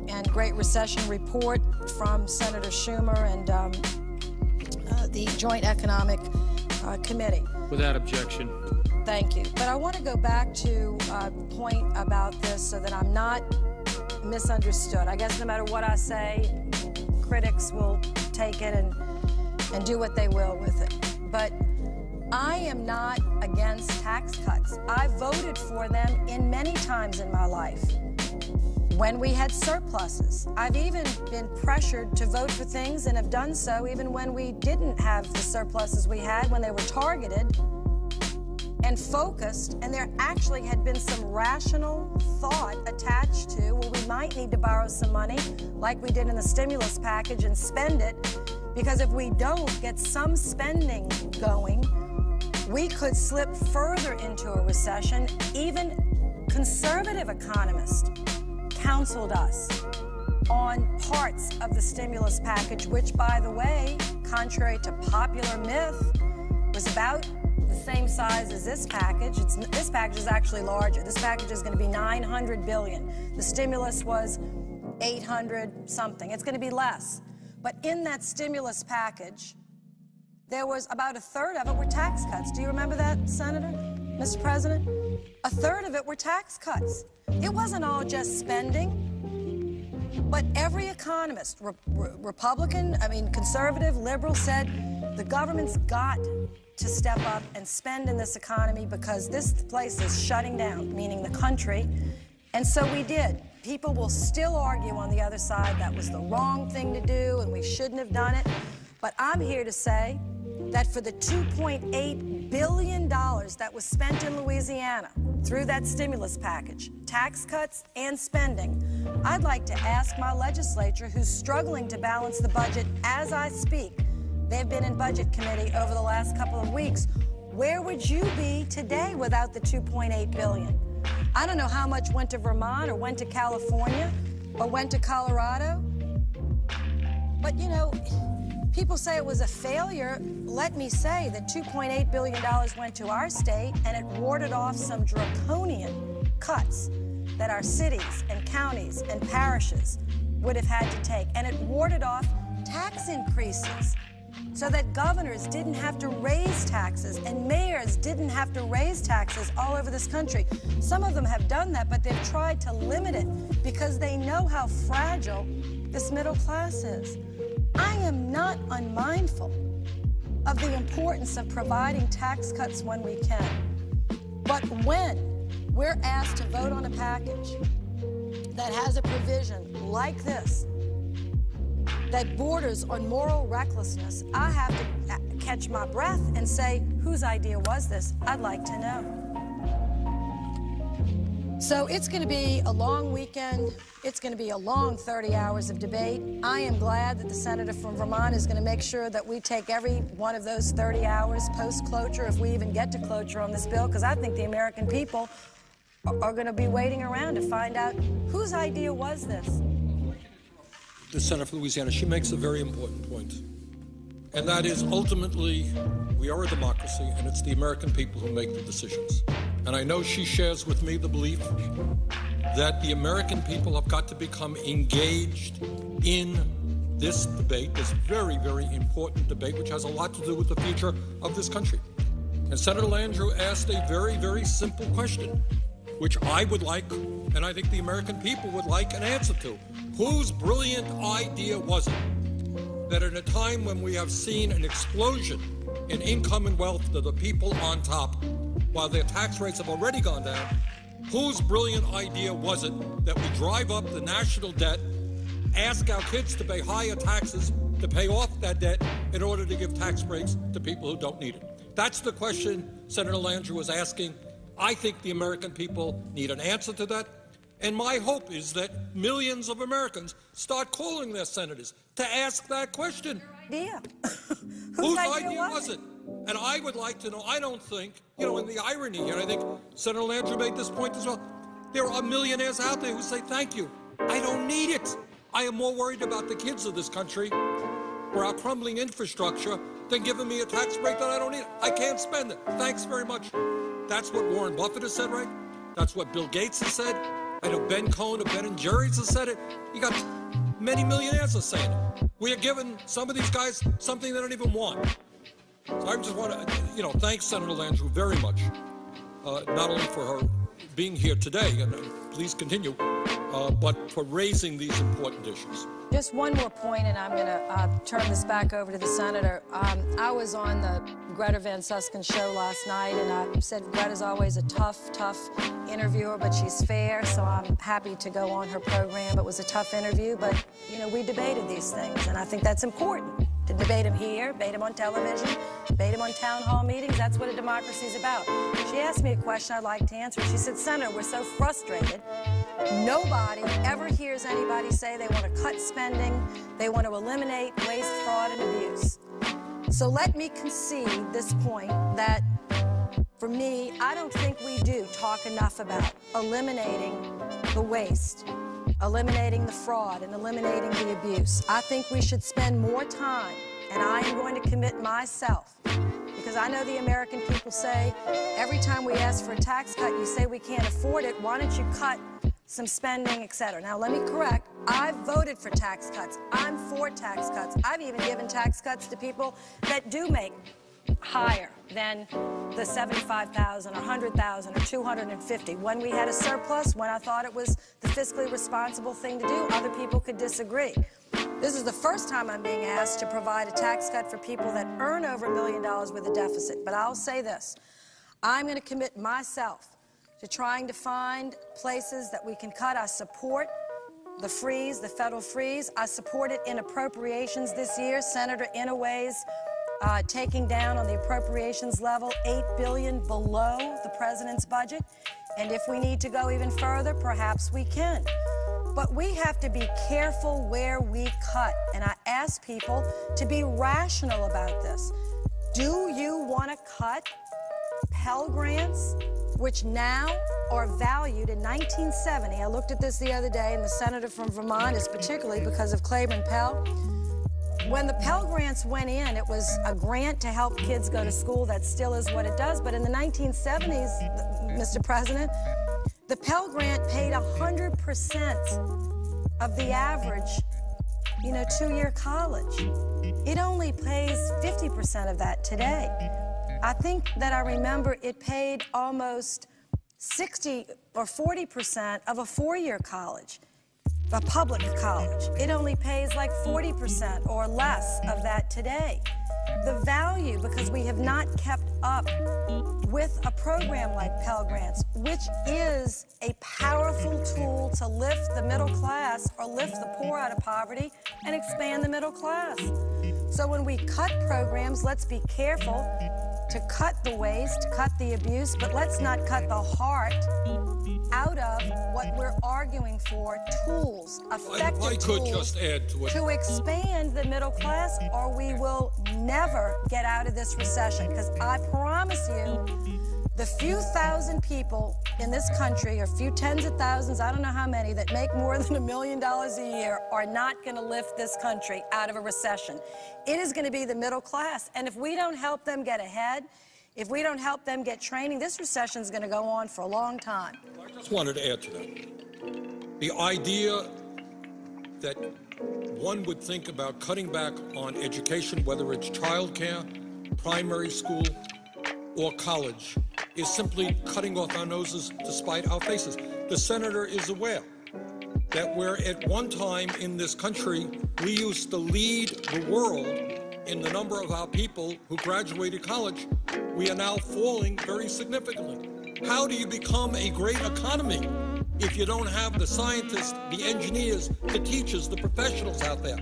and Great Recession report from Senator Schumer and the Joint Economic Committee. Without objection. Thank you. But I want to go back to a point about this so that I'm not misunderstood. I guess no matter what I say, critics will take it and do what they will with it. But I am not against tax cuts. I voted for them in many times in my life when we had surpluses. I've even been pressured to vote for things and have done so even when we didn't have the surpluses we had, when they were targeted and focused, and there actually had been some rational thought attached to, well, we might need to borrow some money like we did in the stimulus package and spend it, because if we don't get some spending going, we could slip further into a recession. Even conservative economists counseled us on parts of the stimulus package, which, by the way, contrary to popular myth, was about the same size as this package. This package is actually larger. This package is going to be $900 billion. The stimulus was 800 something. It's going to be less. But in that stimulus package, there was about a third of it were tax cuts. Do you remember that, Senator, Mr. President? A third of it were tax cuts. It wasn't all just spending. But every economist, Republican, conservative, liberal, said the government's got to step up and spend in this economy because this place is shutting down, meaning the country. And so we did. People will still argue on the other side that was the wrong thing to do and we shouldn't have done it. But I'm here to say that for the $2.8 billion that was spent in Louisiana through that stimulus package, tax cuts and spending, I'd like to ask my legislature, who's struggling to balance the budget as I speak, they've been in budget committee over the last couple of weeks, where would you be today without the $2.8 billion? I don't know how much went to Vermont or went to California or went to Colorado, but people say it was a failure. Let me say that $2.8 billion went to our state, and it warded off some draconian cuts that our cities and counties and parishes would have had to take. And it warded off tax increases so that governors didn't have to raise taxes and mayors didn't have to raise taxes all over this country. Some of them have done that, but they've tried to limit it because they know how fragile this middle class is. I am not unmindful of the importance of providing tax cuts when we can. But when we're asked to vote on a package that has a provision like this, that borders on moral recklessness, I have to catch my breath and say, whose idea was this? I'd like to know. So it's going to be a long weekend. It's going to be a long 30 hours of debate. I am glad that the senator from Vermont is going to make sure that we take every one of those 30 hours post-cloture, if we even get to cloture on this bill, because I think the American people are going to be waiting around to find out whose idea was this. The senator from Louisiana, she makes a very important point. And that is, ultimately, we are a democracy, and it's the American people who make the decisions. And I know she shares with me the belief that the American people have got to become engaged in this debate, this very, very important debate, which has a lot to do with the future of this country. And Senator Landrieu asked a very, very simple question, which I would like, and I think the American people would like an answer to. Whose brilliant idea was it that in a time when we have seen an explosion in income and wealth to the people on top, while their tax rates have already gone down, whose brilliant idea was it that we drive up the national debt, ask our kids to pay higher taxes to pay off that debt in order to give tax breaks to people who don't need it? That's the question Senator Landrieu was asking. I think the American people need an answer to that. And my hope is that millions of Americans start calling their senators to ask that question. Yeah. Whose idea was it? And I would like to know, I don't think, in the irony here, I think Senator Landrieu made this point as well, there are millionaires out there who say, thank you, I don't need it. I am more worried about the kids of this country or our crumbling infrastructure than giving me a tax break that I don't need. I can't spend it. Thanks very much. That's what Warren Buffett has said, right? That's what Bill Gates has said. I know Ben Cohen of Ben & Jerry's has said it. You got many millionaires are saying it. We are giving some of these guys something they don't even want. So I just want to, thank Senator Landrieu very much, not only for her being here today, and please continue, but for raising these important issues. Just one more point, and I'm going to turn this back over to the senator. I was on the Greta Van Susken show last night, and I said Greta's always a tough interviewer, but she's fair, so I'm happy to go on her program. It was a tough interview, but, we debated these things, and I think that's important. To debate them here, debate them on television, debate them on town hall meetings. That's what a democracy is about. She asked me a question I'd like to answer. She said, Senator, we're so frustrated. Nobody ever hears anybody say they want to cut spending, they want to eliminate waste, fraud, and abuse. So let me concede this point that, for me, I don't think we do talk enough about eliminating the waste, eliminating the fraud, and eliminating the abuse. I think we should spend more time, and I am going to commit myself, because I know the American people say, every time we ask for a tax cut, you say we can't afford it, why don't you cut some spending, et cetera. Now, let me correct. I've voted for tax cuts. I'm for tax cuts. I've even given tax cuts to people that do make higher than the $75,000 or $100,000 or $250,000. When we had a surplus, when I thought it was the fiscally responsible thing to do, other people could disagree. This is the first time I'm being asked to provide a tax cut for people that earn over $1 million with a deficit. But I'll say this. I'm going to commit myself to trying to find places that we can cut. I support the freeze, the federal freeze. I support it in appropriations this year. Senator Inouye's taking down on the appropriations level $8 billion below the president's budget. And if we need to go even further, perhaps we can. But we have to be careful where we cut. And I ask people to be rational about this. Do you want to cut Pell Grants, which now are valued in 1970? I looked at this the other day, and the senator from Vermont is particularly because of Claiborne Pell. When the Pell Grants went in, it was a grant to help kids go to school. That still is what it does. But in the 1970s, Mr. President, the Pell Grant paid 100% of the average two-year college. It only pays 50% of that today. I think that I remember it paid almost 60 or 40% of a four-year college, a public college. It only pays like 40% or less of that today. The value, because we have not kept up with a program like Pell Grants, which is a powerful tool to lift the middle class or lift the poor out of poverty and expand the middle class. So when we cut programs, let's be careful to cut the waste, cut the abuse, but let's not cut the heart out of what we're arguing for, tools, effective I could tools just add to it. to expand the middle class, or we will never get out of this recession. Because I promise you, the few thousand people in this country, or few tens of thousands, I don't know how many, that make more than $1 million a year are not going to lift this country out of a recession. It is going to be the middle class. And if we don't help them get ahead, if we don't help them get training, this recession is going to go on for a long time. I just wanted to add to that. The idea that one would think about cutting back on education, whether it's childcare, primary school, or college, is simply cutting off our noses to spite our faces. The senator is aware that where at one time in this country we used to lead the world in the number of our people who graduated college, we are now falling very significantly. How do you become a great economy if you don't have the scientists, the engineers, the teachers, the professionals out there?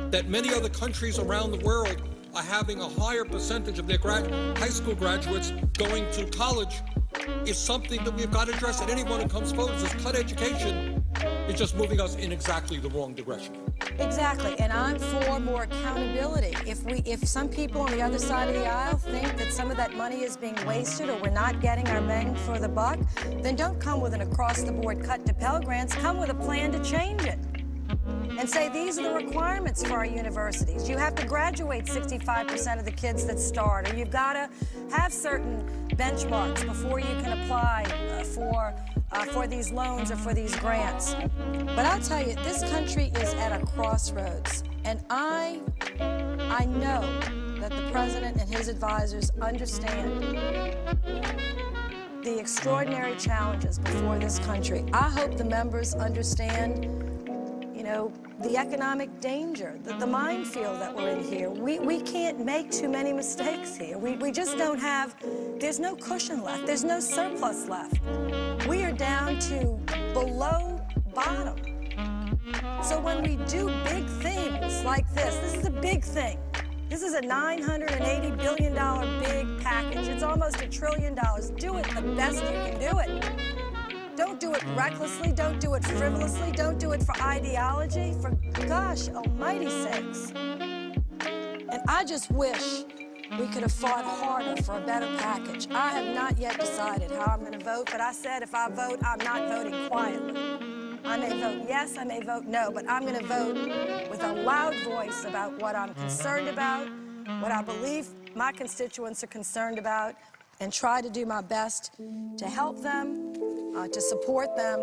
That many other countries around the world are having a higher percentage of their high school graduates going to college is something that we've got to address. And anyone who comes forward and says cut education is just moving us in exactly the wrong direction. Exactly, and I'm for more accountability. If some people on the other side of the aisle think that some of that money is being wasted or we're not getting our bang for the buck, then don't come with an across-the-board cut to Pell Grants. Come with a plan to change it. And say these are the requirements for our universities. You have to graduate 65% of the kids that start, or you've got to have certain benchmarks before you can apply for these loans or for these grants. But I'll tell you, this country is at a crossroads, and I know that the president and his advisors understand the extraordinary challenges before this country. I hope the members understand the economic danger, the minefield that we're in here. We can't make too many mistakes here. We just don't have, there's no cushion left. There's no surplus left. We are down to below bottom. So when we do big things like this is a big thing. This is a $980 billion big package. It's almost $1 trillion. Do it the best you can do it. Don't do it recklessly, don't do it frivolously, don't do it for ideology, for gosh almighty sakes. And I just wish we could have fought harder for a better package. I have not yet decided how I'm going to vote, but I said if I vote, I'm not voting quietly. I may vote yes, I may vote no, but I'm going to vote with a loud voice about what I'm concerned about, what I believe my constituents are concerned about, and try to do my best to help them, to support them,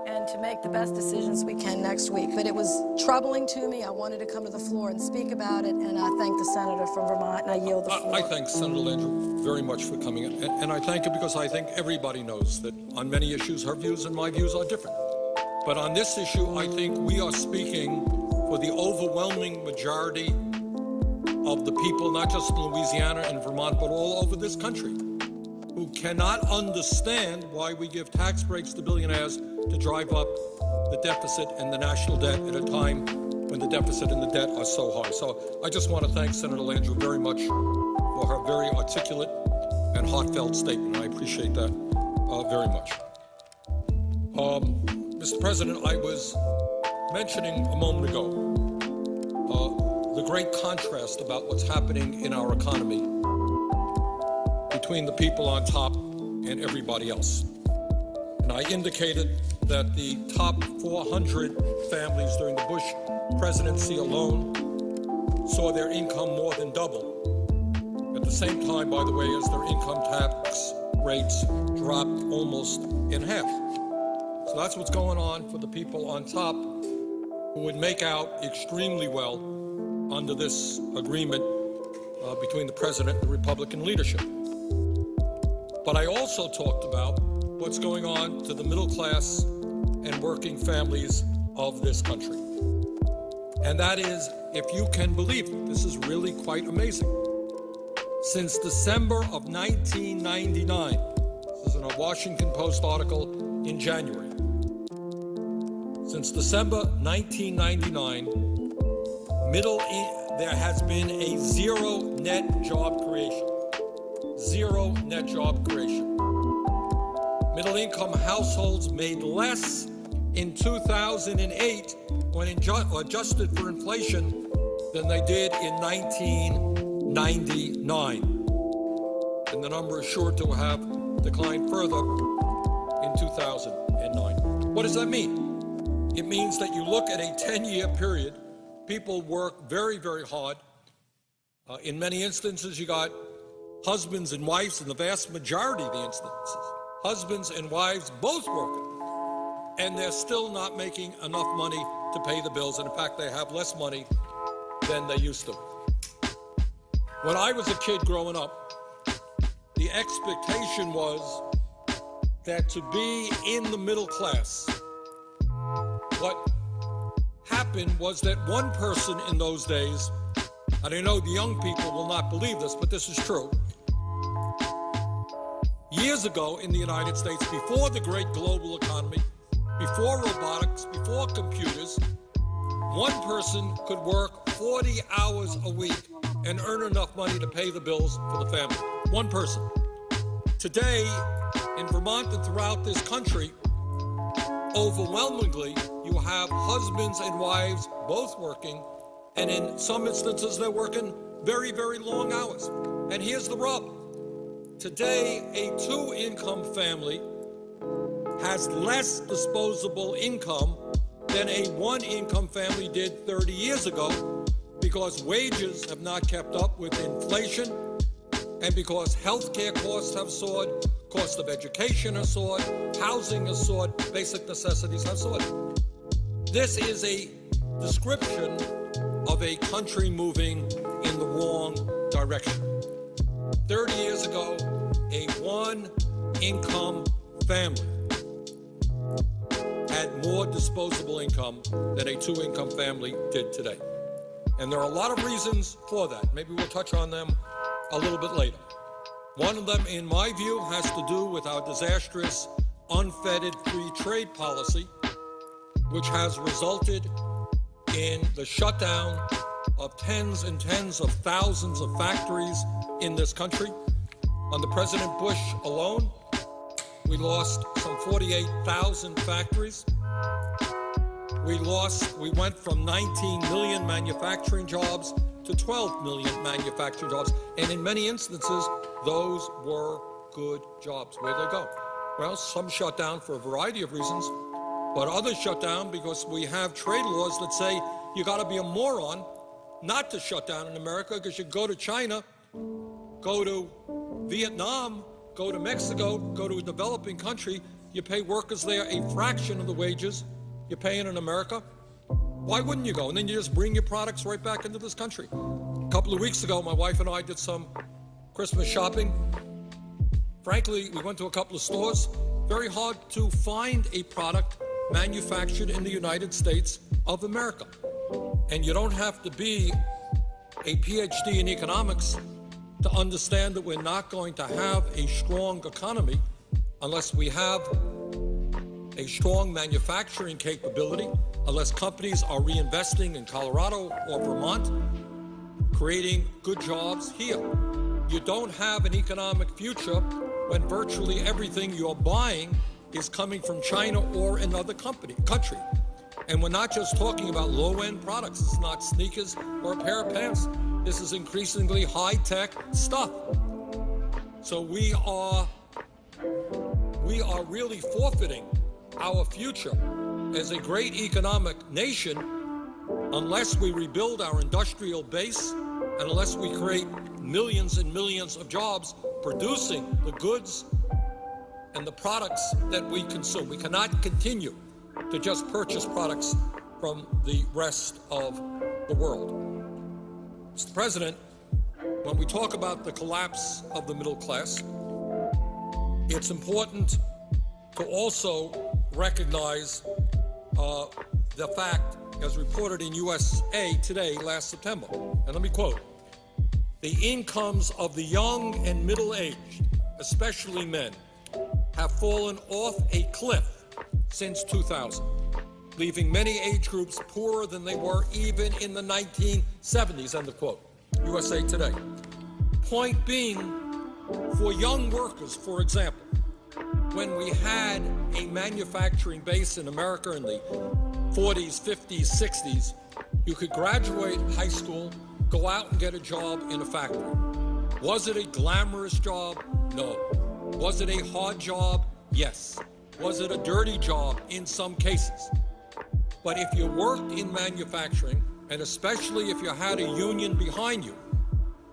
and to make the best decisions we can next week. But it was troubling to me. I wanted to come to the floor and speak about it, and I thank the senator from Vermont, and I yield the floor. I thank Senator Landrieu very much for coming in, and I thank her because I think everybody knows that on many issues, her views and my views are different. But on this issue, I think we are speaking for the overwhelming majority of the people, not just in Louisiana and Vermont, but all over this country, who cannot understand why we give tax breaks to billionaires to drive up the deficit and the national debt at a time when the deficit and the debt are so high. So I just want to thank Senator Landrieu very much for her very articulate and heartfelt statement. I appreciate that very much. Mr. President, I was mentioning a moment ago the great contrast about what's happening in our economy between the people on top and everybody else. And I indicated that the top 400 families during the Bush presidency alone saw their income more than double. At the same time, by the way, as their income tax rates dropped almost in half. So that's what's going on for the people on top. who would make out extremely well under this agreement between the president and the Republican leadership. But I also talked about what's going on to the middle class and working families of this country. And that is, if you can believe it, this is really quite amazing. Since December of 1999, this is in a Washington Post article in January. Since December 1999, there has been a zero net job creation. Zero net job creation. Middle-income households made less in 2008 when adjusted for inflation than they did in 1999. And the number is sure to have declined further in 2009. What does that mean? It means that you look at a 10-year period, people work very, very hard. In many instances, you got husbands and wives, in the vast majority of the instances, husbands and wives both working, and they're still not making enough money to pay the bills. And in fact, they have less money than they used to. When I was a kid growing up, the expectation was that to be in the middle class, what happened was that one person in those days, and I know the young people will not believe this, but this is true. Years ago in the United States, before the great global economy, before robotics, before computers, one person could work 40 hours a week and earn enough money to pay the bills for the family. One person. Today, in Vermont and throughout this country, overwhelmingly, you have husbands and wives both working, and in some instances, they're working very, very long hours. And here's the rub. Today, a two-income family has less disposable income than a one-income family did 30 years ago because wages have not kept up with inflation and because healthcare costs have soared, cost of education has soared, housing has soared, basic necessities have soared. This is a description of a country moving in the wrong direction. 30 years ago, a one-income family had more disposable income than a two-income family did today. And there are a lot of reasons for that. Maybe we'll touch on them a little bit later. One of them, in my view, has to do with our disastrous, unfettered free trade policy, which has resulted in the shutdown of tens and tens of thousands of factories in this country. Under President Bush alone, we lost some 48,000 factories. We went from 19 million manufacturing jobs to 12 million manufacturing jobs. And in many instances, those were good jobs. Where'd they go? Well, some shut down for a variety of reasons, but others shut down because we have trade laws that say you got to be a moron not to shut down in America, because you go to China, go to Vietnam, go to Mexico, go to a developing country, you pay workers there a fraction of the wages you're paying in America. Why wouldn't you go? And then you just bring your products right back into this country. A couple of weeks ago, my wife and I did some Christmas shopping. Frankly, we went to a couple of stores. Very hard to find a product manufactured in the United States of America. And you don't have to be a PhD in economics to understand that we're not going to have a strong economy unless we have a strong manufacturing capability, unless companies are reinvesting in Colorado or Vermont, creating good jobs here. You don't have an economic future when virtually everything you're buying is coming from China or another country. And we're not just talking about low-end products. This is not sneakers or a pair of pants. This is increasingly high-tech stuff. So we are really forfeiting our future as a great economic nation unless we rebuild our industrial base and unless we create millions and millions of jobs producing the goods and the products that we consume. We cannot continue to just purchase products from the rest of the world. Mr. President, when we talk about the collapse of the middle class, it's important to also recognize the fact, as reported in USA Today last September, and let me quote, "The incomes of the young and middle-aged, especially men, have fallen off a cliff since 2000, leaving many age groups poorer than they were even in the 1970s, end of quote. USA Today. Point being, for young workers, for example, when we had a manufacturing base in America in the 40s, 50s, 60s, you could graduate high school, go out and get a job in a factory. Was it a glamorous job? No. Was it a hard job? Yes. Was it a dirty job? In some cases. But if you worked in manufacturing, and especially if you had a union behind you,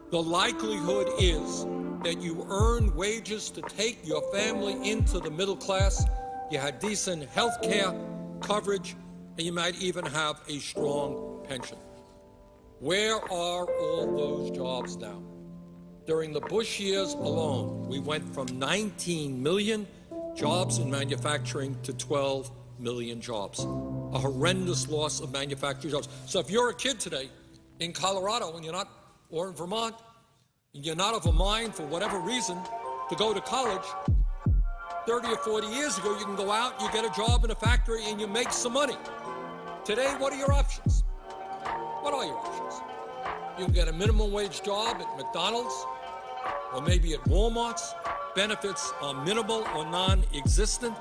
the likelihood is that you earned wages to take your family into the middle class, you had decent health care coverage, and you might even have a strong pension. Where are all those jobs now? During the Bush years alone, we went from 19 million jobs in manufacturing to 12 million jobs. A horrendous loss of manufacturing jobs. So if you're a kid today in Colorado and or in Vermont, and you're not of a mind for whatever reason to go to college, 30 or 40 years ago, you can go out, you get a job in a factory, and you make some money. Today, what are your options? What are your options? You can get a minimum wage job at McDonald's or maybe at Walmart's. Benefits are minimal or non-existent,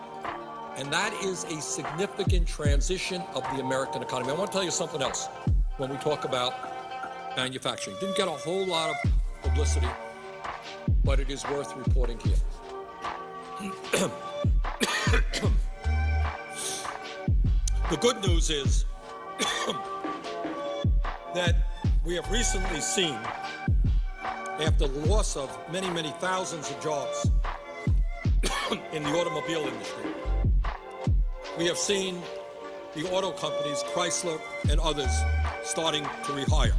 and that is a significant transition of the American economy. I want to tell you something else when we talk about manufacturing. Didn't get a whole lot of publicity, but it is worth reporting here. The good news is that we have recently seen, after the loss of many, many thousands of jobs in the automobile industry, we have seen the auto companies, Chrysler and others, starting to rehire.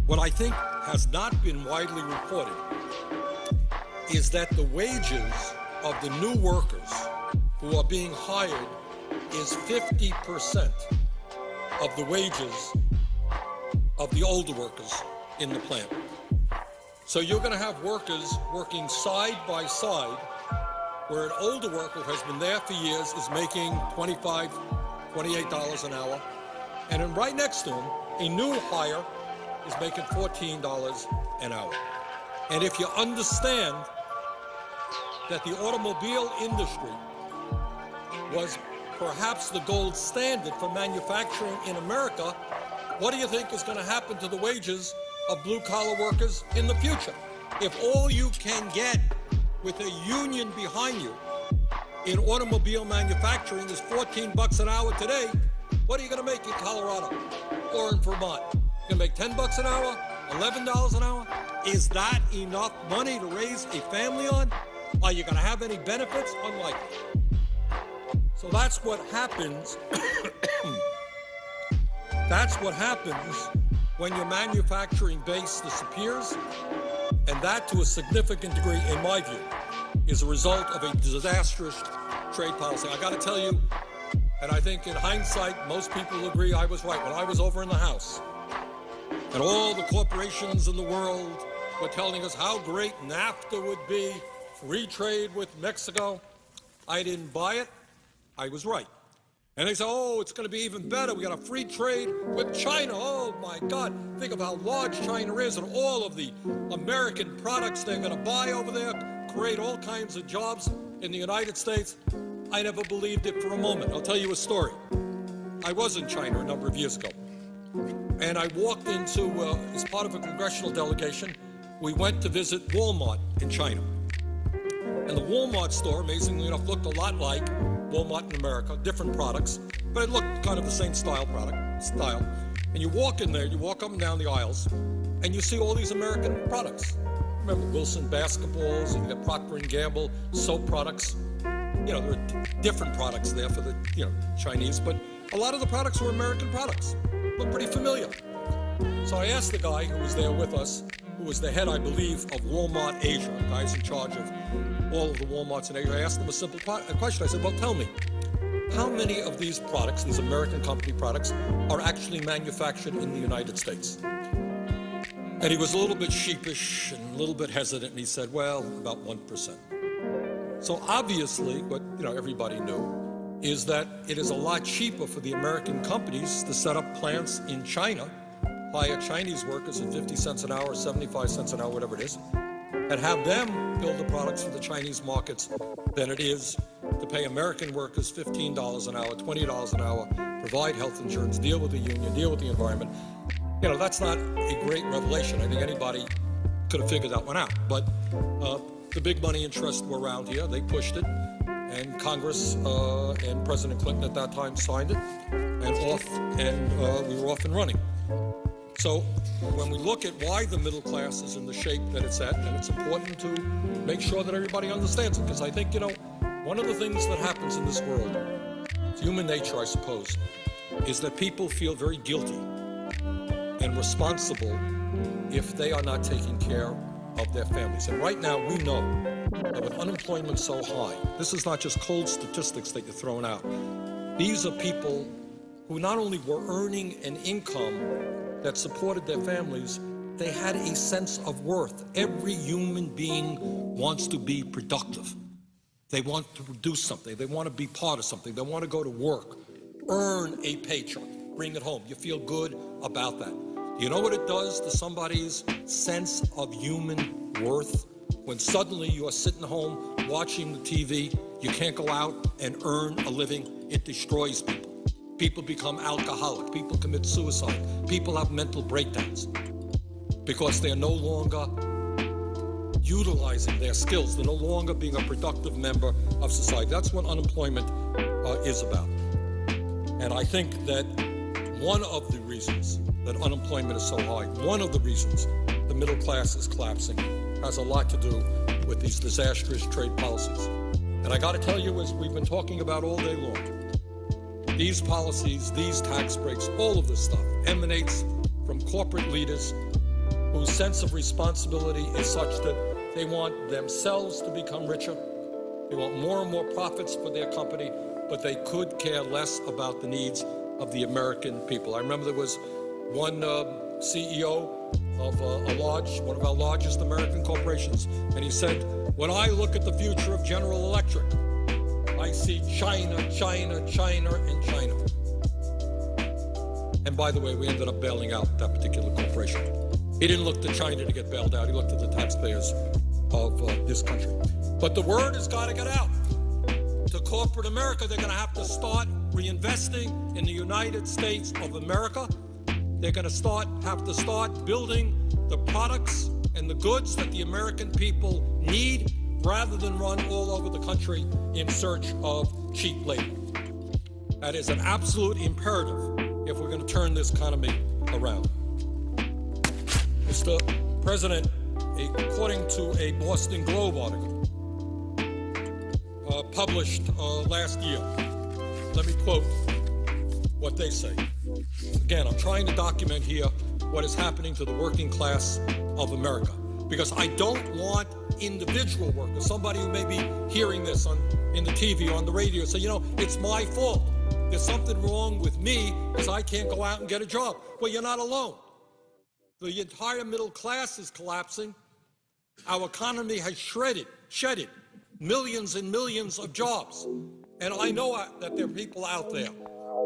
What I think has not been widely reported is that the wages of the new workers who are being hired is 50% of the wages of the older workers in the plant. So you're going to have workers working side by side, where an older worker who has been there for years is making $25, $28 an hour, and then right next to him, a new hire is making $14 an hour. And if you understand that the automobile industry was perhaps the gold standard for manufacturing in America, what do you think is going to happen to the wages of blue-collar workers in the future? If all you can get with a union behind you in automobile manufacturing is $14 an hour today, what are you going to make in Colorado or in Vermont? You're going to make $10 an hour, $11 an hour? Is that enough money to raise a family on? Are you going to have any benefits? Unlikely. So that's what happens. That's what happens when your manufacturing base disappears, and that, to a significant degree, in my view, is a result of a disastrous trade policy. I got to tell you, and I think in hindsight, most people agree I was right. When I was over in the House, and all the corporations in the world were telling us how great NAFTA would be, free trade with Mexico, I didn't buy it. I was right. And they say, oh, it's going to be even better. We got a free trade with China. Oh, my God. Think of how large China is and all of the American products they're going to buy over there, create all kinds of jobs in the United States. I never believed it for a moment. I'll tell you a story. I was in China a number of years ago, and I walked into, as part of a congressional delegation, we went to visit Walmart in China. And the Walmart store, amazingly enough, looked a lot like Walmart in America, different products, but it looked kind of the same style. And you walk in there, you walk up and down the aisles, and you see all these American products. remember Wilson basketballs, and you got Procter & Gamble, soap products. There are different products there for the, Chinese, but a lot of the products were American products. Look pretty familiar. So I asked the guy who was there with us, who was the head, I believe, of Walmart Asia, the guy's in charge of all of the Walmarts in Asia. I asked him a simple question. I said, well, tell me, how many of these products, these American company products, are actually manufactured in the United States? And he was a little bit sheepish and a little bit hesitant, and he said, well, about 1%. So obviously, what everybody knew is that it is a lot cheaper for the American companies to set up plants in China, hire Chinese workers at 50 cents an hour, 75 cents an hour, whatever it is, and have them build the products for the Chinese markets than it is to pay American workers $15 an hour, $20 an hour, provide health insurance, deal with the union, deal with the environment. That's not a great revelation. I think anybody could have figured that one out. But the big money interests were around here. They pushed it. And Congress and President Clinton at that time signed it. And we were off and running. So when we look at why the middle class is in the shape that it's at, and it's important to make sure that everybody understands it, because I think, one of the things that happens in this world, it's human nature, I suppose, is that people feel very guilty and responsible if they are not taking care of their families. And right now, we know that with unemployment so high, this is not just cold statistics that you're throwing out. These are people who not only were earning an income that supported their families, they had a sense of worth. Every human being wants to be productive. They want to produce something. They want to be part of something. They want to go to work, earn a paycheck, bring it home. You feel good about that. You know what it does to somebody's sense of human worth? When suddenly you are sitting home watching the TV, you can't go out and earn a living, it destroys people. People become alcoholic, people commit suicide, people have mental breakdowns because they're no longer utilizing their skills. They're no longer being a productive member of society. That's what unemployment is about. And I think that one of the reasons that unemployment is so high, one of the reasons the middle class is collapsing, has a lot to do with these disastrous trade policies. And I got to tell you, as we've been talking about all day long, these policies, these tax breaks, all of this stuff emanates from corporate leaders whose sense of responsibility is such that they want themselves to become richer. They want more and more profits for their company, but they could care less about the needs of the American people. I remember there was one CEO of one of our largest American corporations, and he said, when I look at the future of General Electric, I see China, China, China, and China. And by the way, we ended up bailing out that particular corporation. He didn't look to China to get bailed out. He looked at the taxpayers of this country. But the word has got to get out. To corporate America, they're going to have to start reinvesting in the United States of America. They're going to have to start building the products and the goods that the American people need, rather than run all over the country in search of cheap labor. That is an absolute imperative if we're going to turn this economy around. Mr. President, according to a Boston Globe article published last year, let me quote what they say. Again, I'm trying to document here what is happening to the working class of America, because I don't want individual workers, somebody who may be hearing this in the TV or on the radio, say, it's my fault. There's something wrong with me because I can't go out and get a job. Well, you're not alone. The entire middle class is collapsing. Our economy has shedded millions and millions of jobs. And I know that there are people out there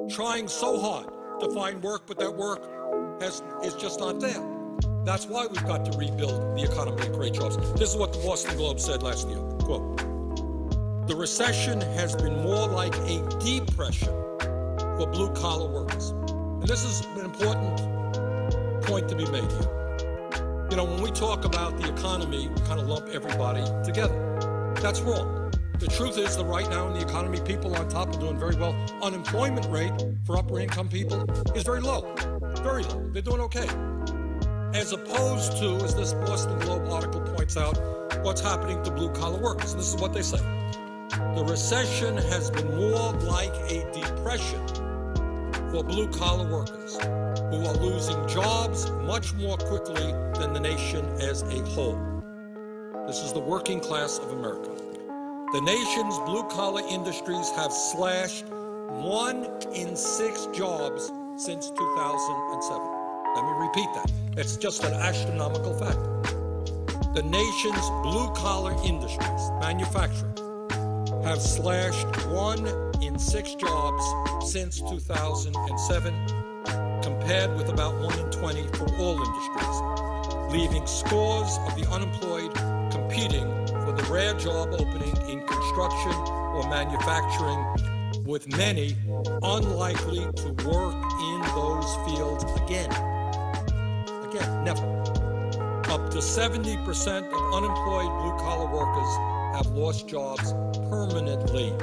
trying so hard to find work, but that work is just not there. That's why we've got to rebuild the economy and create jobs. This is what the Boston Globe said last year. Quote, the recession has been more like a depression for blue-collar workers. And this is an important point to be made here. When we talk about the economy, we kind of lump everybody together. That's wrong. The truth is that right now in the economy, people on top are doing very well. Unemployment rate for upper income people is very low. Very low. They're doing okay. as opposed to, as this Boston Globe article points out, what's happening to blue-collar workers. This is what they say. The recession has been more like a depression for blue-collar workers who are losing jobs much more quickly than the nation as a whole. This is the working class of America. The nation's blue-collar industries have slashed 1 in 6 jobs since 2007. Let me repeat that. It's just an astronomical fact. The nation's blue-collar industries, manufacturing, have slashed 1 in 6 jobs since 2007, compared with about 1 in 20 for all industries, leaving scores of the unemployed competing for the rare job opening in construction or manufacturing, with many unlikely to work in those fields again. Again, never. Up to 70% of unemployed blue-collar workers have lost jobs permanently,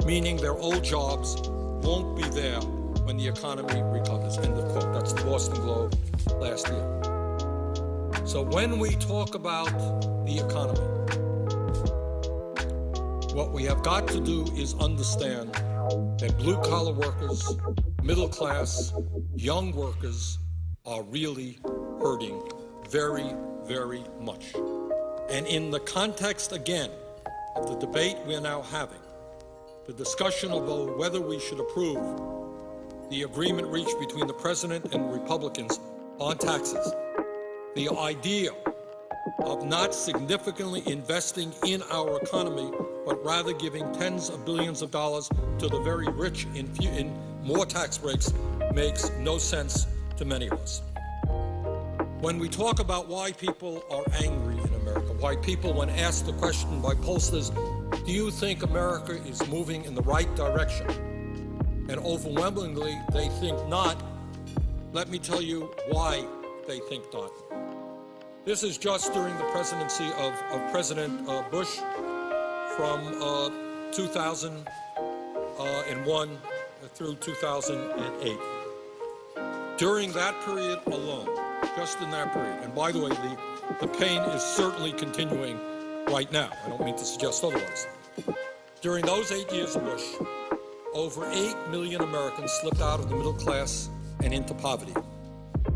meaning their old jobs won't be there when the economy recovers. End of quote. That's the Boston Globe last year. So when we talk about the economy, what we have got to do is understand that blue-collar workers, middle class, young workers are really hurting very, very much. And in the context, again, of the debate we're now having, the discussion about whether we should approve the agreement reached between the president and Republicans on taxes, the idea of not significantly investing in our economy, but rather giving tens of billions of dollars to the very rich in more tax breaks makes no sense to many of us. When we talk about why people are angry in America, why people, when asked the question by pollsters, do you think America is moving in the right direction? And overwhelmingly, they think not. Let me tell you why they think not. This is just during the presidency of President Bush from 2001 through 2008. During that period alone, just in that period, and by the way, the pain is certainly continuing right now. I don't mean to suggest otherwise. During those 8 years of Bush, over 8 million Americans slipped out of the middle class and into poverty.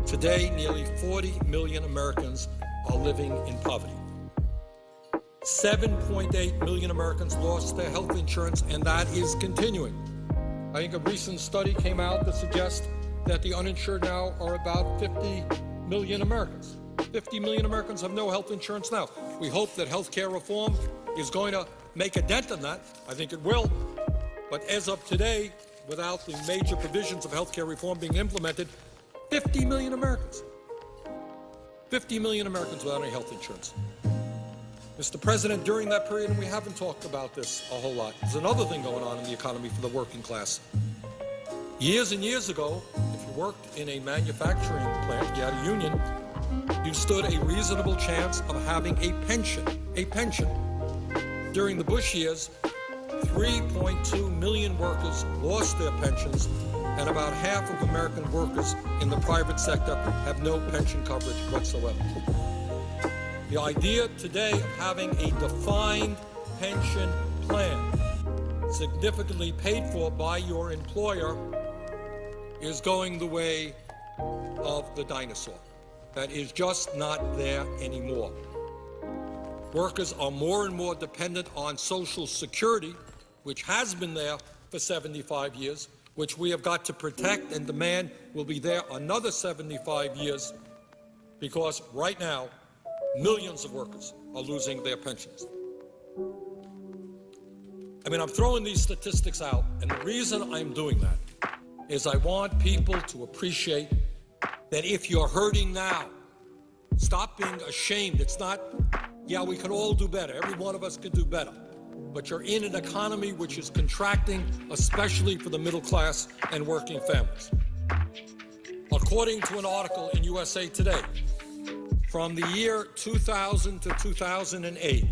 Today, nearly 40 million Americans are living in poverty. 7.8 million Americans lost their health insurance, and that is continuing. I think a recent study came out that suggests that the uninsured now are about 50 million Americans. 50 million Americans have no health insurance now. We hope that health care reform is going to make a dent in that. I think it will. But as of today, without the major provisions of health care reform being implemented, 50 million Americans. 50 million Americans without any health insurance. Mr. President, during that period, and we haven't talked about this a whole lot, there's another thing going on in the economy for the working class. Years and years ago, if you worked in a manufacturing plant, you had a union, you stood a reasonable chance of having a pension. During the Bush years, 3.2 million workers lost their pensions, and about half of American workers in the private sector have no pension coverage whatsoever. The idea today of having a defined pension plan, significantly paid for by your employer, is going the way of the dinosaur. That is just not there anymore. Workers are more and more dependent on Social Security, which has been there for 75 years, which we have got to protect and demand will be there another 75 years, because right now, millions of workers are losing their pensions. I mean, I'm throwing these statistics out, and the reason I'm doing that is I want people to appreciate that if you're hurting now, stop being ashamed. It's not, yeah, we can all do better. Every one of us could do better. But you're in an economy which is contracting, especially for the middle class and working families. According to an article in USA Today, from the year 2000 to 2008,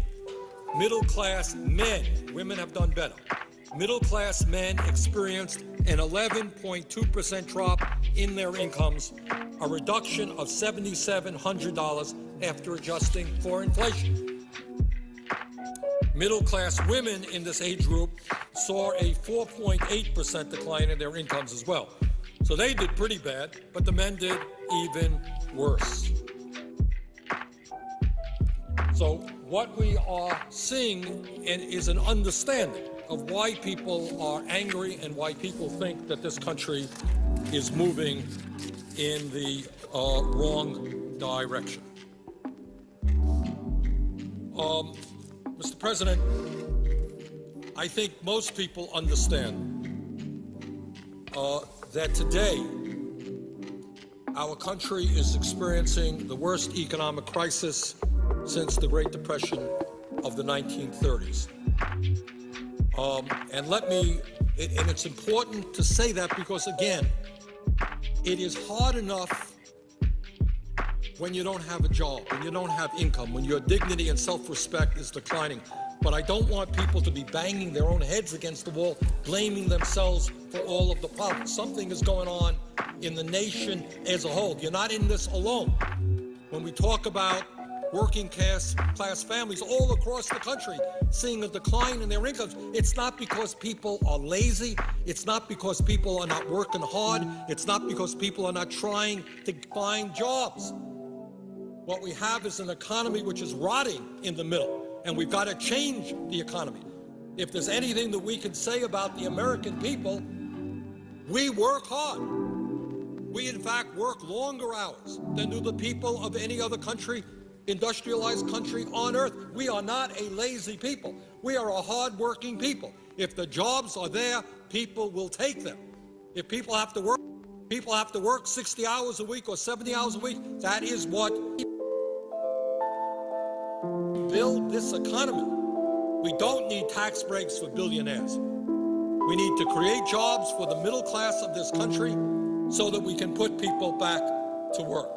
middle-class men, women have done better, middle-class men experienced an 11.2% drop in their incomes, a reduction of $7,700 after adjusting for inflation. Middle-class women in this age group saw a 4.8% decline in their incomes as well. So they did pretty bad, but the men did even worse. So what we are seeing is an understanding of why people are angry and why people think that this country is moving in the wrong direction. Mr. President, I think most people understand that today our country is experiencing the worst economic crisis since the Great Depression of the 1930s. And it's important to say that because, again, it is hard enough when you don't have a job, when you don't have income, when your dignity and self-respect is declining. But I don't want people to be banging their own heads against the wall, blaming themselves for all of the problems. Something is going on in the nation as a whole. You're not in this alone. When we talk about working class families all across the country seeing a decline in their incomes, it's not because people are lazy. It's not because people are not working hard. It's not because people are not trying to find jobs. What we have is an economy which is rotting in the middle, and we've got to change the economy. If there's anything that we can say about the American people, we work hard. We, in fact, work longer hours than do the people of any other country, industrialized country on earth. We are not a lazy people. We are a hard-working people. If the jobs are there, people will take them. If people have to work 60 hours a week or 70 hours a week. That is what build this economy. We don't need tax breaks for billionaires. We need to create jobs for the middle class of this country so that we can put people back to work.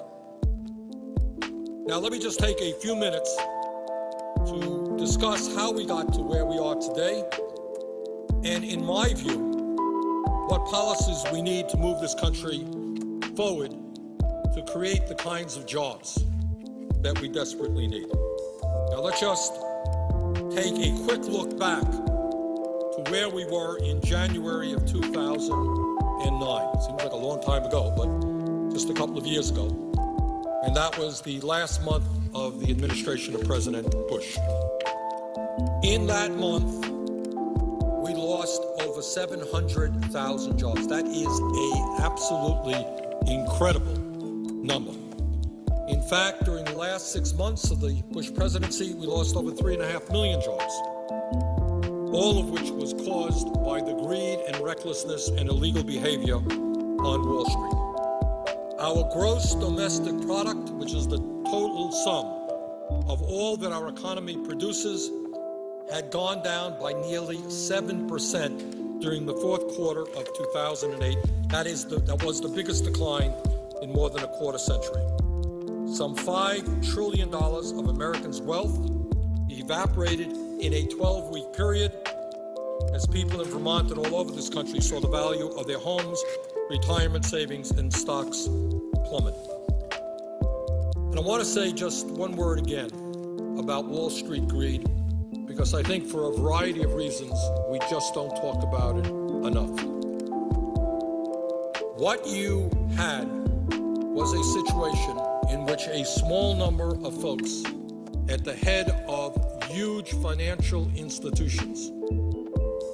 Now, let me just take a few minutes to discuss how we got to where we are today, and in my view, what policies we need to move this country forward to create the kinds of jobs that we desperately need. Now, let's just take a quick look back to where we were in January of 2009. Seems like a long time ago, but just a couple of years ago. And that was the last month of the administration of President Bush. In that month, we lost over 700,000 jobs. That is an absolutely incredible number. In fact, during the last 6 months of the Bush presidency, we lost over 3.5 million jobs, all of which was caused by the greed and recklessness and illegal behavior on Wall Street. Our gross domestic product, which is the total sum of all that our economy produces, had gone down by nearly 7% during the fourth quarter of 2008. That was the biggest decline in more than a quarter century. Some $5 trillion of Americans' wealth evaporated in a 12-week period as people in Vermont and all over this country saw the value of their homes, retirement savings, and stocks plummet. And I want to say just one word again about Wall Street greed, because I think for a variety of reasons, we just don't talk about it enough. What you had was a situation in which a small number of folks at the head of huge financial institutions,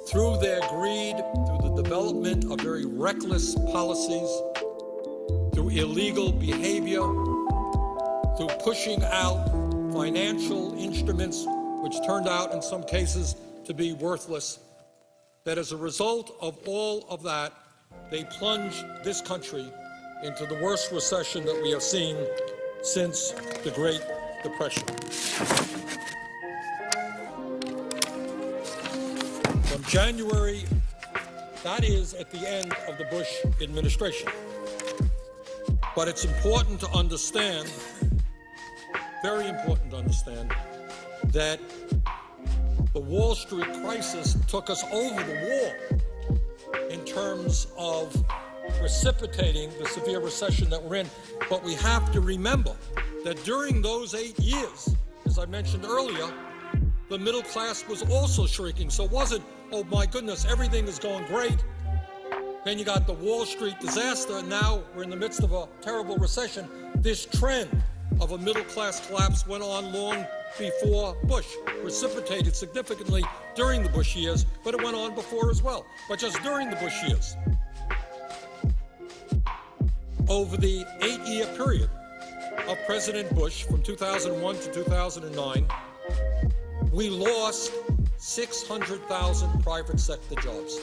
through their greed, through the development of very reckless policies, through illegal behavior, through pushing out financial instruments which turned out in some cases to be worthless, that as a result of all of that, they plunged this country into the worst recession that we have seen since the Great Depression. From January, that is at the end of the Bush administration. But it's important to understand, very important to understand, that the Wall Street crisis took us over the wall. in terms of precipitating the severe recession that we're in. But we have to remember that during those 8 years, as I mentioned earlier, the middle class was also shrinking. So it wasn't, oh my goodness, everything is going great. Then you got the Wall Street disaster, and now we're in the midst of a terrible recession. This trend of a middle class collapse went on long before Bush, precipitated significantly during the Bush years, but it went on before as well. But just during the Bush years, over the 8-year period of President Bush from 2001 to 2009, we lost 600,000 private sector jobs.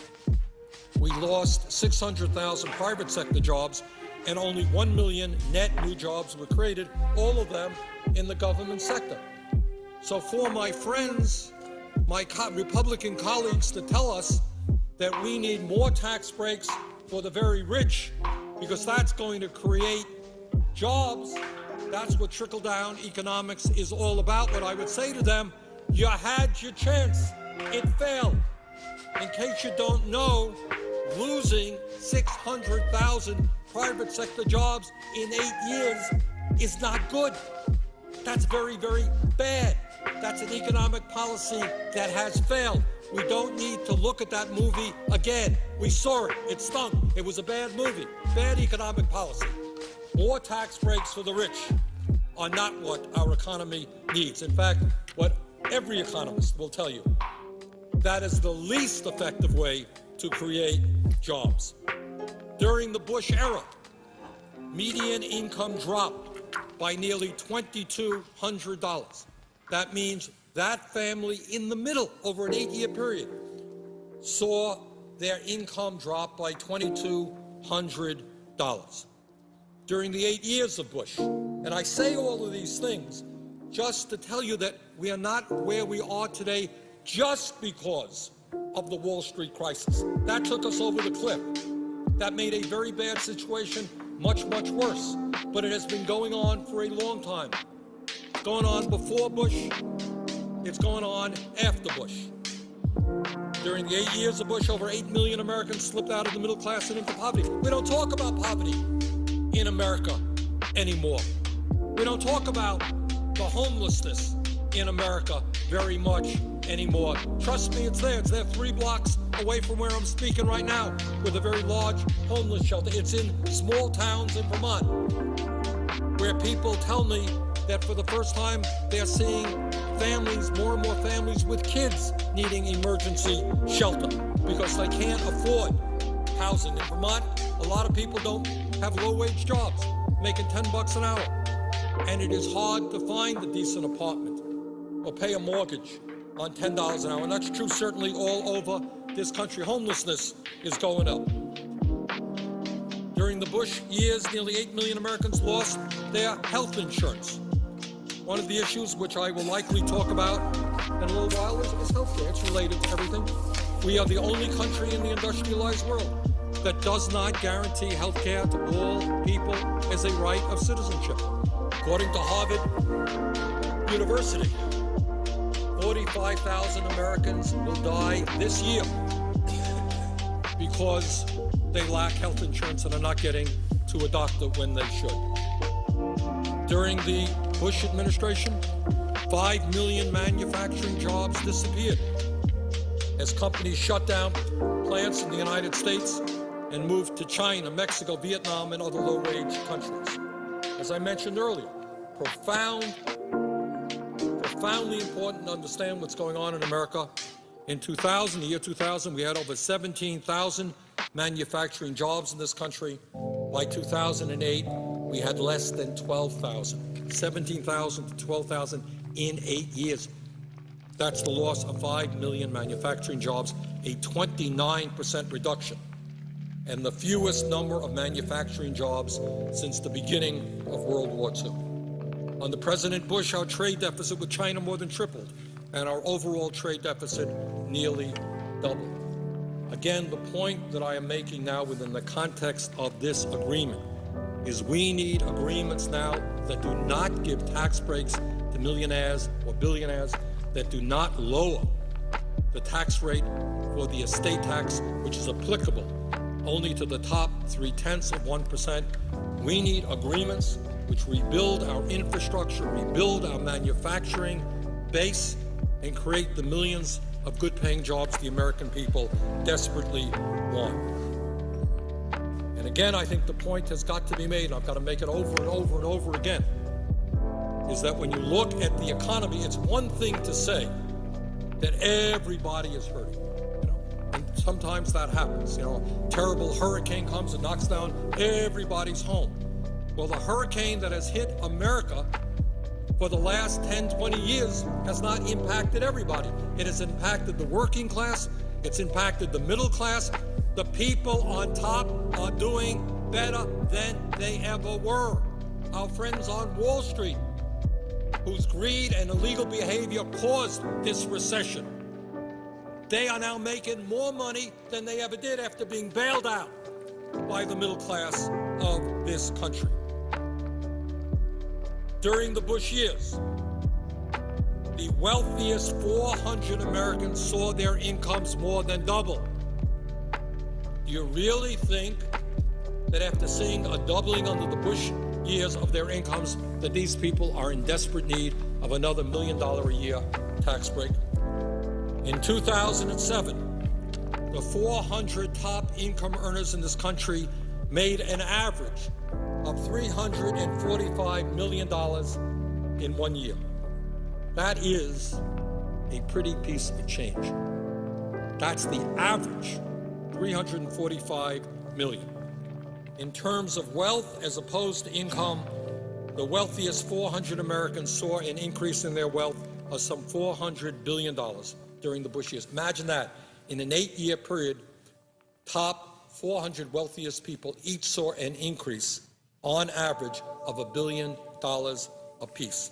We lost 600,000 private sector jobs, and only 1 million net new jobs were created, all of them in the government sector. So for my friends, my Republican colleagues, to tell us that we need more tax breaks for the very rich, because that's going to create jobs, that's what trickle-down economics is all about. What I would say to them, you had your chance. It failed. In case you don't know, losing 600,000 private sector jobs in 8 years is not good. That's very, very bad. That's an economic policy that has failed. We don't need to look at that movie again. We saw it. It stunk. It was a bad movie. Bad economic policy. More tax breaks for the rich are not what our economy needs. In fact, what every economist will tell you, that is the least effective way to create jobs. During the Bush era, median income dropped by nearly $2,200. That means that family in the middle, over an 8-year period, saw their income drop by $2,200 during the 8 years of Bush. And I say all of these things just to tell you that we are not where we are today just because of the Wall Street crisis. That took us over the cliff. That made a very bad situation much, much worse. But it has been going on for a long time. It's going on before Bush. It's going on after Bush. During the 8 years of Bush, over 8 million Americans slipped out of the middle class and into poverty. We don't talk about poverty in America anymore. We don't talk about the homelessness in America very much anymore. Trust me, it's there. It's there 3 blocks away from where I'm speaking right now, with a very large homeless shelter. It's in small towns in Vermont, where people tell me that for the first time they're seeing families, more and more families with kids needing emergency shelter because they can't afford housing. In Vermont, a lot of people don't have low-wage jobs, making $10 an hour. And it is hard to find a decent apartment or pay a mortgage on $10 an hour. And that's true certainly all over this country. Homelessness is going up. During the Bush years, nearly 8 million Americans lost their health insurance. One of the issues which I will likely talk about in a little while is health care. It's related to everything. We are the only country in the industrialized world that does not guarantee health care to all people as a right of citizenship. According to Harvard University, 45,000 Americans will die this year because they lack health insurance and are not getting to a doctor when they should. During the Bush administration, 5 million manufacturing jobs disappeared as companies shut down plants in the United States and moved to China, Mexico, Vietnam, and other low-wage countries. As I mentioned earlier, profoundly important to understand what's going on in America. In 2000, the year 2000, we had over 17,000 manufacturing jobs in this country. By 2008, we had less than 12,000, 17,000 to 12,000 in 8 years. That's the loss of 5 million manufacturing jobs, a 29% reduction, and the fewest number of manufacturing jobs since the beginning of World War II. Under President Bush, our trade deficit with China more than tripled, and our overall trade deficit nearly doubled. Again, the point that I am making now within the context of this agreement is we need agreements now that do not give tax breaks to millionaires or billionaires, that do not lower the tax rate for the estate tax, which is applicable only to the top 0.3%. We need agreements which rebuild our infrastructure, rebuild our manufacturing base, and create the millions of good-paying jobs the American people desperately want. And again, I think the point has got to be made, and I've got to make it over and over and over again, is that when you look at the economy, it's one thing to say that everybody is hurting. And sometimes that happens. Terrible hurricane comes and knocks down everybody's home. Well, the hurricane that has hit America for the last 10, 20 years has not impacted everybody. It has impacted the working class. It's impacted the middle class. The people on top are doing better than they ever were. Our friends on Wall Street, whose greed and illegal behavior caused this recession, they are now making more money than they ever did after being bailed out by the middle class of this country. During the Bush years, the wealthiest 400 Americans saw their incomes more than double. Do you really think that after seeing a doubling under the Bush years of their incomes, that these people are in desperate need of another $1 million a year tax break? In 2007, the 400 top income earners in this country made an average of $345 million in 1 year. That is a pretty piece of change. That's the average, $345 million. In terms of wealth as opposed to income, the wealthiest 400 Americans saw an increase in their wealth of some $400 billion during the Bush years. Imagine that. In an 8-year period, top 400 wealthiest people each saw an increase on average of $1 billion apiece.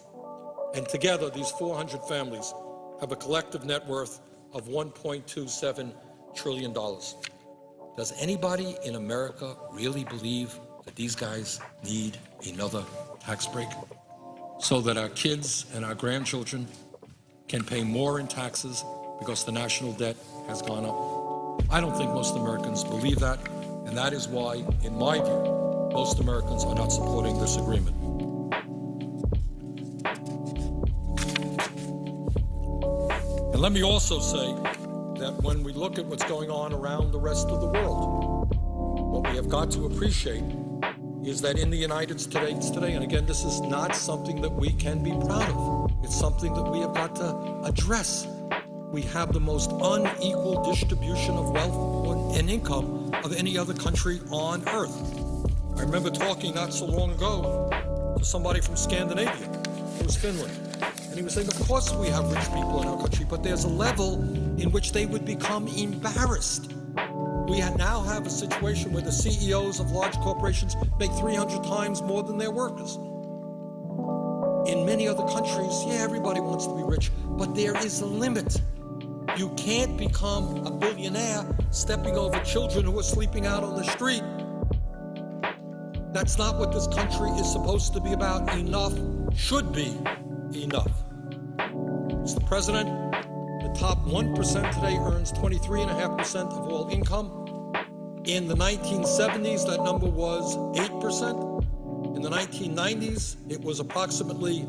And together, these 400 families have a collective net worth of $1.27 trillion. Does anybody in America really believe that these guys need another tax break so that our kids and our grandchildren can pay more in taxes because the national debt has gone up? I don't think most Americans believe that, and that is why, in my view, most Americans are not supporting this agreement. And let me also say that when we look at what's going on around the rest of the world, what we have got to appreciate is that in the United States today, and again, this is not something that we can be proud of. It's something that we have got to address. We have the most unequal distribution of wealth and income of any other country on earth. I remember talking not so long ago to somebody from Scandinavia, it was Finland, and he was saying, of course we have rich people in our country, but there's a level in which they would become embarrassed. We now have a situation where the CEOs of large corporations make 300 times more than their workers. In many other countries, yeah, everybody wants to be rich, but there is a limit. You can't become a billionaire stepping over children who are sleeping out on the street. That's not what this country is supposed to be about. Enough should be enough. Mr. President, the top 1% today earns 23.5% of all income. In the 1970s, that number was 8%. In the 1990s, it was approximately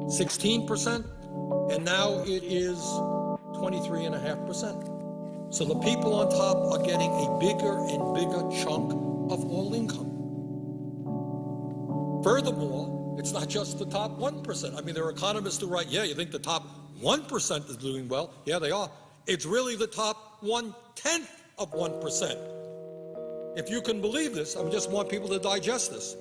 16%. And now it is 23.5%. So the people on top are getting a bigger and bigger chunk of all income. Furthermore, it's not just the top 1%. I mean, there are economists who write, yeah, you think the top 1% is doing well? Yeah, they are. It's really the top 1/10 of 1%. If you can believe this, I just want people to digest this.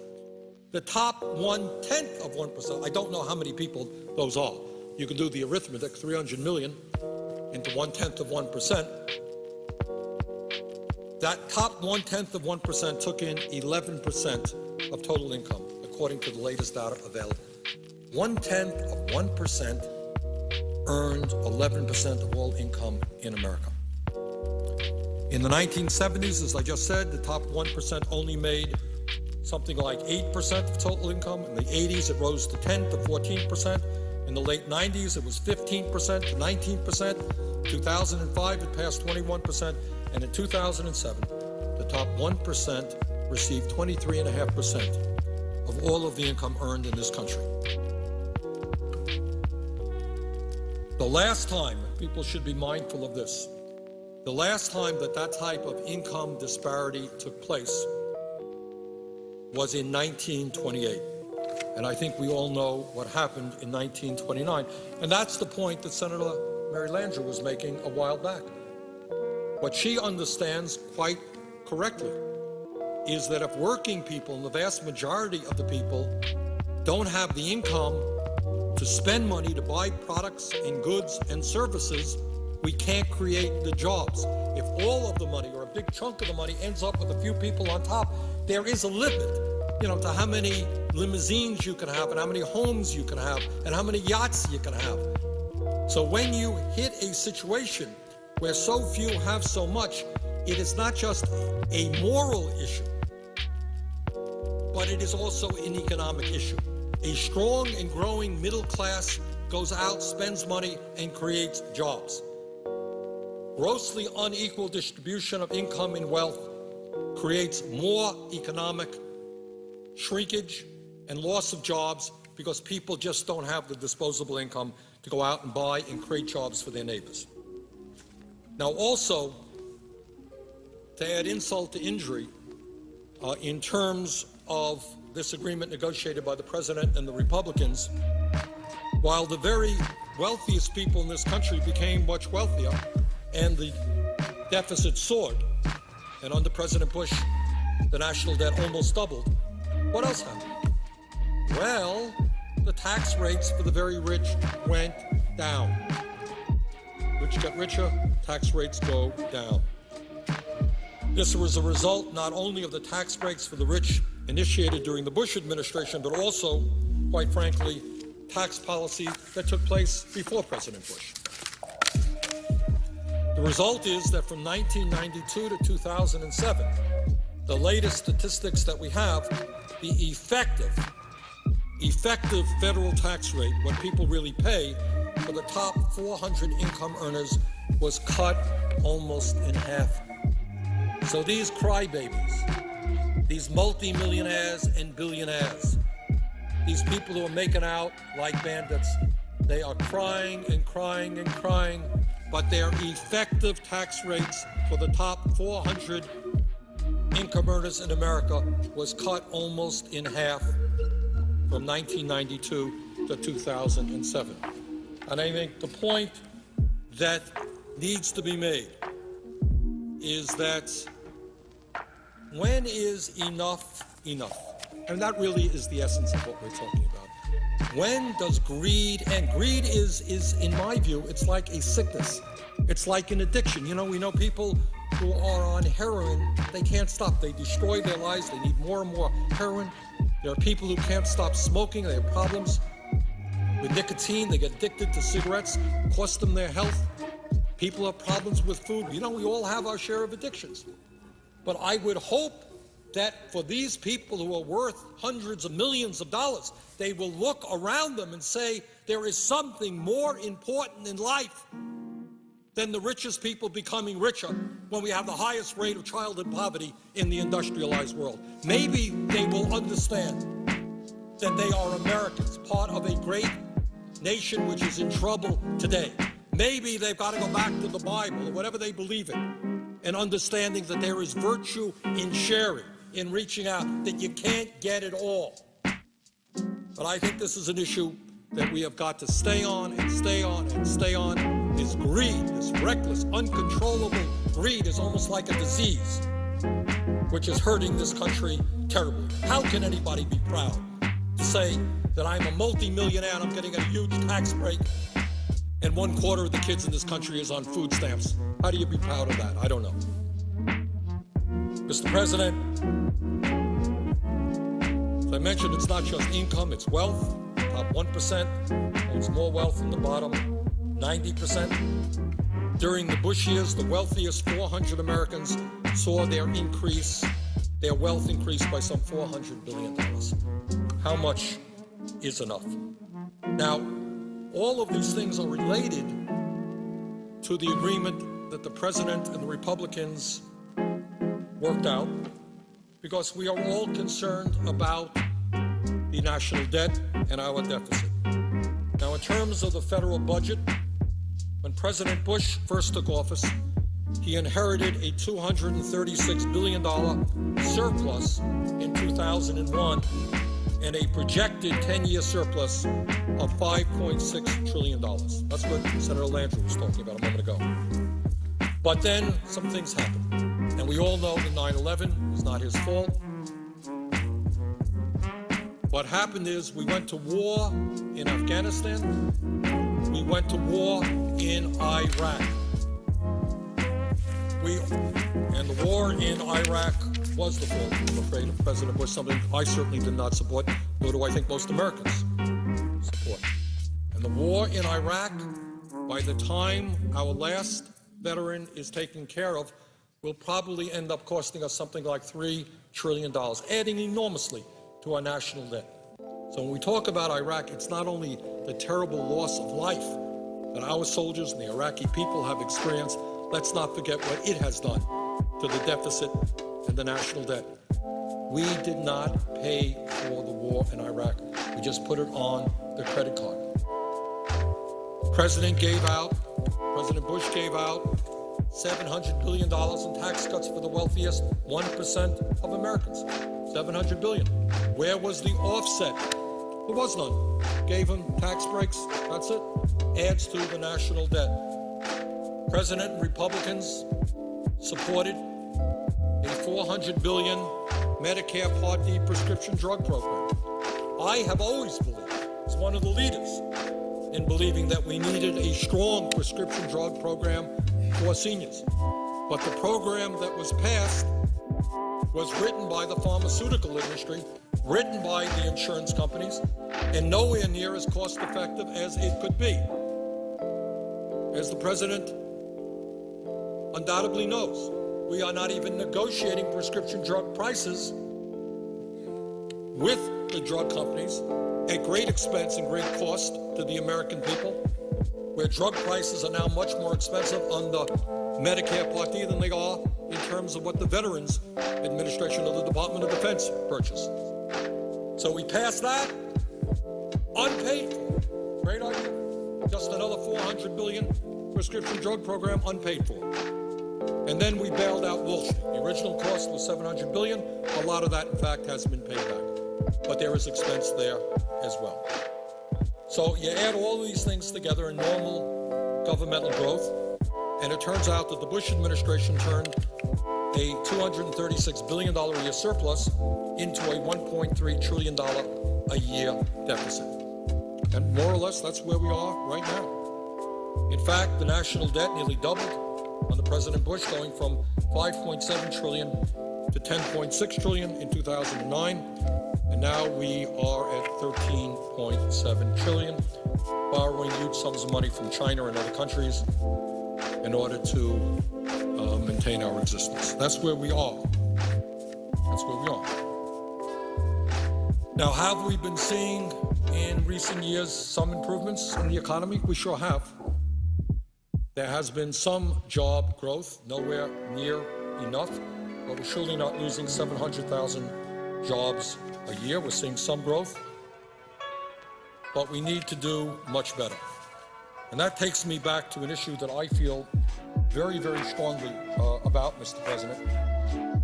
The top 1/10 of 1%, I don't know how many people those are. You can do the arithmetic, 300 million into 1/10 of 1%. That top 1/10 of 1% took in 11% of total income, according to the latest data available. 1/10 of 1% earned 11% of all income in America. In the 1970s, as I just said, the top 1% only made something like 8% of total income. In the 80s, it rose to 10 to 14%. In the late 90s, it was 15% to 19%. 2005, it passed 21%, and in 2007, the top 1% received 23.5% of all of the income earned in this country. The last time, people should be mindful of this, the last time that that type of income disparity took place was in 1928. And I think we all know what happened in 1929. And that's the point that Senator Mary Landrieu was making a while back. What she understands quite correctly is that if working people, and the vast majority of the people, don't have the income to spend money to buy products and goods and services, we can't create the jobs. If all of the money, or a big chunk of the money, ends up with a few people on top, there is a limit, to how many limousines you can have, and how many homes you can have, and how many yachts you can have. So when you hit a situation where so few have so much, it is not just a moral issue, but it is also an economic issue. A strong and growing middle class goes out, spends money, and creates jobs. Grossly unequal distribution of income and wealth creates more economic shrinkage and loss of jobs because people just don't have the disposable income to go out and buy and create jobs for their neighbors. Now also, to add insult to injury, in terms of this agreement negotiated by the President and the Republicans, while the very wealthiest people in this country became much wealthier and the deficit soared, and under President Bush, the national debt almost doubled, what else happened? Well, the tax rates for the very rich went down. Rich get richer, tax rates go down. This was a result not only of the tax breaks for the rich initiated during the Bush administration, but also, quite frankly, tax policy that took place before President Bush. The result is that from 1992 to 2007, the latest statistics that we have, the effective federal tax rate, what people really pay for the top 400 income earners, was cut almost in half. So these crybabies, these multimillionaires and billionaires, these people who are making out like bandits, they are crying and crying and crying, but their effective tax rates for the top 400 income earners in America was cut almost in half from 1992 to 2007. And I think the point that needs to be made is that when is enough enough? And that really is the essence of what we're talking about. When does greed end? Greed is, in my view, it's like a sickness. It's like an addiction. We know people who are on heroin, they can't stop. They destroy their lives. They need more and more heroin. There are people who can't stop smoking. They have problems with nicotine. They get addicted to cigarettes, cost them their health. People have problems with food. We all have our share of addictions. But I would hope that for these people who are worth hundreds of millions of dollars, they will look around them and say, there is something more important in life than the richest people becoming richer when we have the highest rate of childhood poverty in the industrialized world. Maybe they will understand that they are Americans, part of a great nation which is in trouble today. Maybe they've got to go back to the Bible or whatever they believe in, and understanding that there is virtue in sharing, in reaching out, that you can't get it all. But I think this is an issue that we have got to stay on and stay on and stay on. This greed, this reckless, uncontrollable greed is almost like a disease, which is hurting this country terribly. How can anybody be proud to say that I'm a multi-millionaire and I'm getting a huge tax break and 1/4 of the kids in this country is on food stamps? How do you be proud of that? I don't know. Mr. President, as I mentioned, it's not just income, it's wealth. Top 1% owns more wealth than the bottom 90%. During the Bush years, the wealthiest 400 Americans saw their wealth increase by some $400 billion. How much is enough? Now, all of these things are related to the agreement that the President and the Republicans worked out, because we are all concerned about the national debt and our deficit. Now, in terms of the federal budget, when President Bush first took office, he inherited a $236 billion surplus in 2001 and a projected 10-year surplus of $5.6 trillion. That's what Senator Landrieu was talking about a moment ago. But then some things happened. And we all know that 9/11 was not his fault. What happened is we went to war in Afghanistan. We went to war in Iraq. And the war in Iraq was the fault, I'm afraid, of President Bush, something I certainly did not support, nor do I think most Americans support. And the war in Iraq, by the time our last veteran is taken care of, will probably end up costing us something like $3 trillion, adding enormously to our national debt. So when we talk about Iraq, it's not only the terrible loss of life that our soldiers and the Iraqi people have experienced, let's not forget what it has done to the deficit and the national debt. We did not pay for the war in Iraq. We just put it on the credit card. President Bush gave out $700 billion in tax cuts for the wealthiest 1% of Americans. $700 billion. Where was the offset? There was none. Gave them tax breaks. That's it. Adds to the national debt. President and Republicans supported a $400 billion Medicare Part D prescription drug program. I have always believed, as one of the leaders, in believing that we needed a strong prescription drug program for seniors. But the program that was passed was written by the pharmaceutical industry, written by the insurance companies, and nowhere near as cost effective as it could be. As the president undoubtedly knows, we are not even negotiating prescription drug prices with the drug companies at great expense and great cost to the American people, where drug prices are now much more expensive on the Medicare Part D than they are in terms of what the Veterans Administration of the Department of Defense purchased. So we passed that, unpaid for. Great idea. Just another $400 billion prescription drug program, unpaid for. And then we bailed out Wall Street. The original cost was $700 billion. A lot of that, in fact, hasn't been paid back. But there is expense there as well. So you add all of these things together in normal governmental growth, and it turns out that the Bush administration turned a $236 billion a year surplus into a $1.3 trillion a year deficit. And more or less, that's where we are right now. In fact, the national debt nearly doubled under President Bush, going from $5.7 trillion to $10.6 trillion in 2009. And now we are at $13.7 trillion, borrowing huge sums of money from China and other countries in order to maintain our existence. That's where we are. That's where we are. Now, have we been seeing in recent years some improvements in the economy? We sure have. There has been some job growth, nowhere near enough, but we're surely not losing 700,000 jobs a year. We're seeing some growth, but we need to do much better. And that takes me back to an issue that I feel very, very strongly about, Mr. President,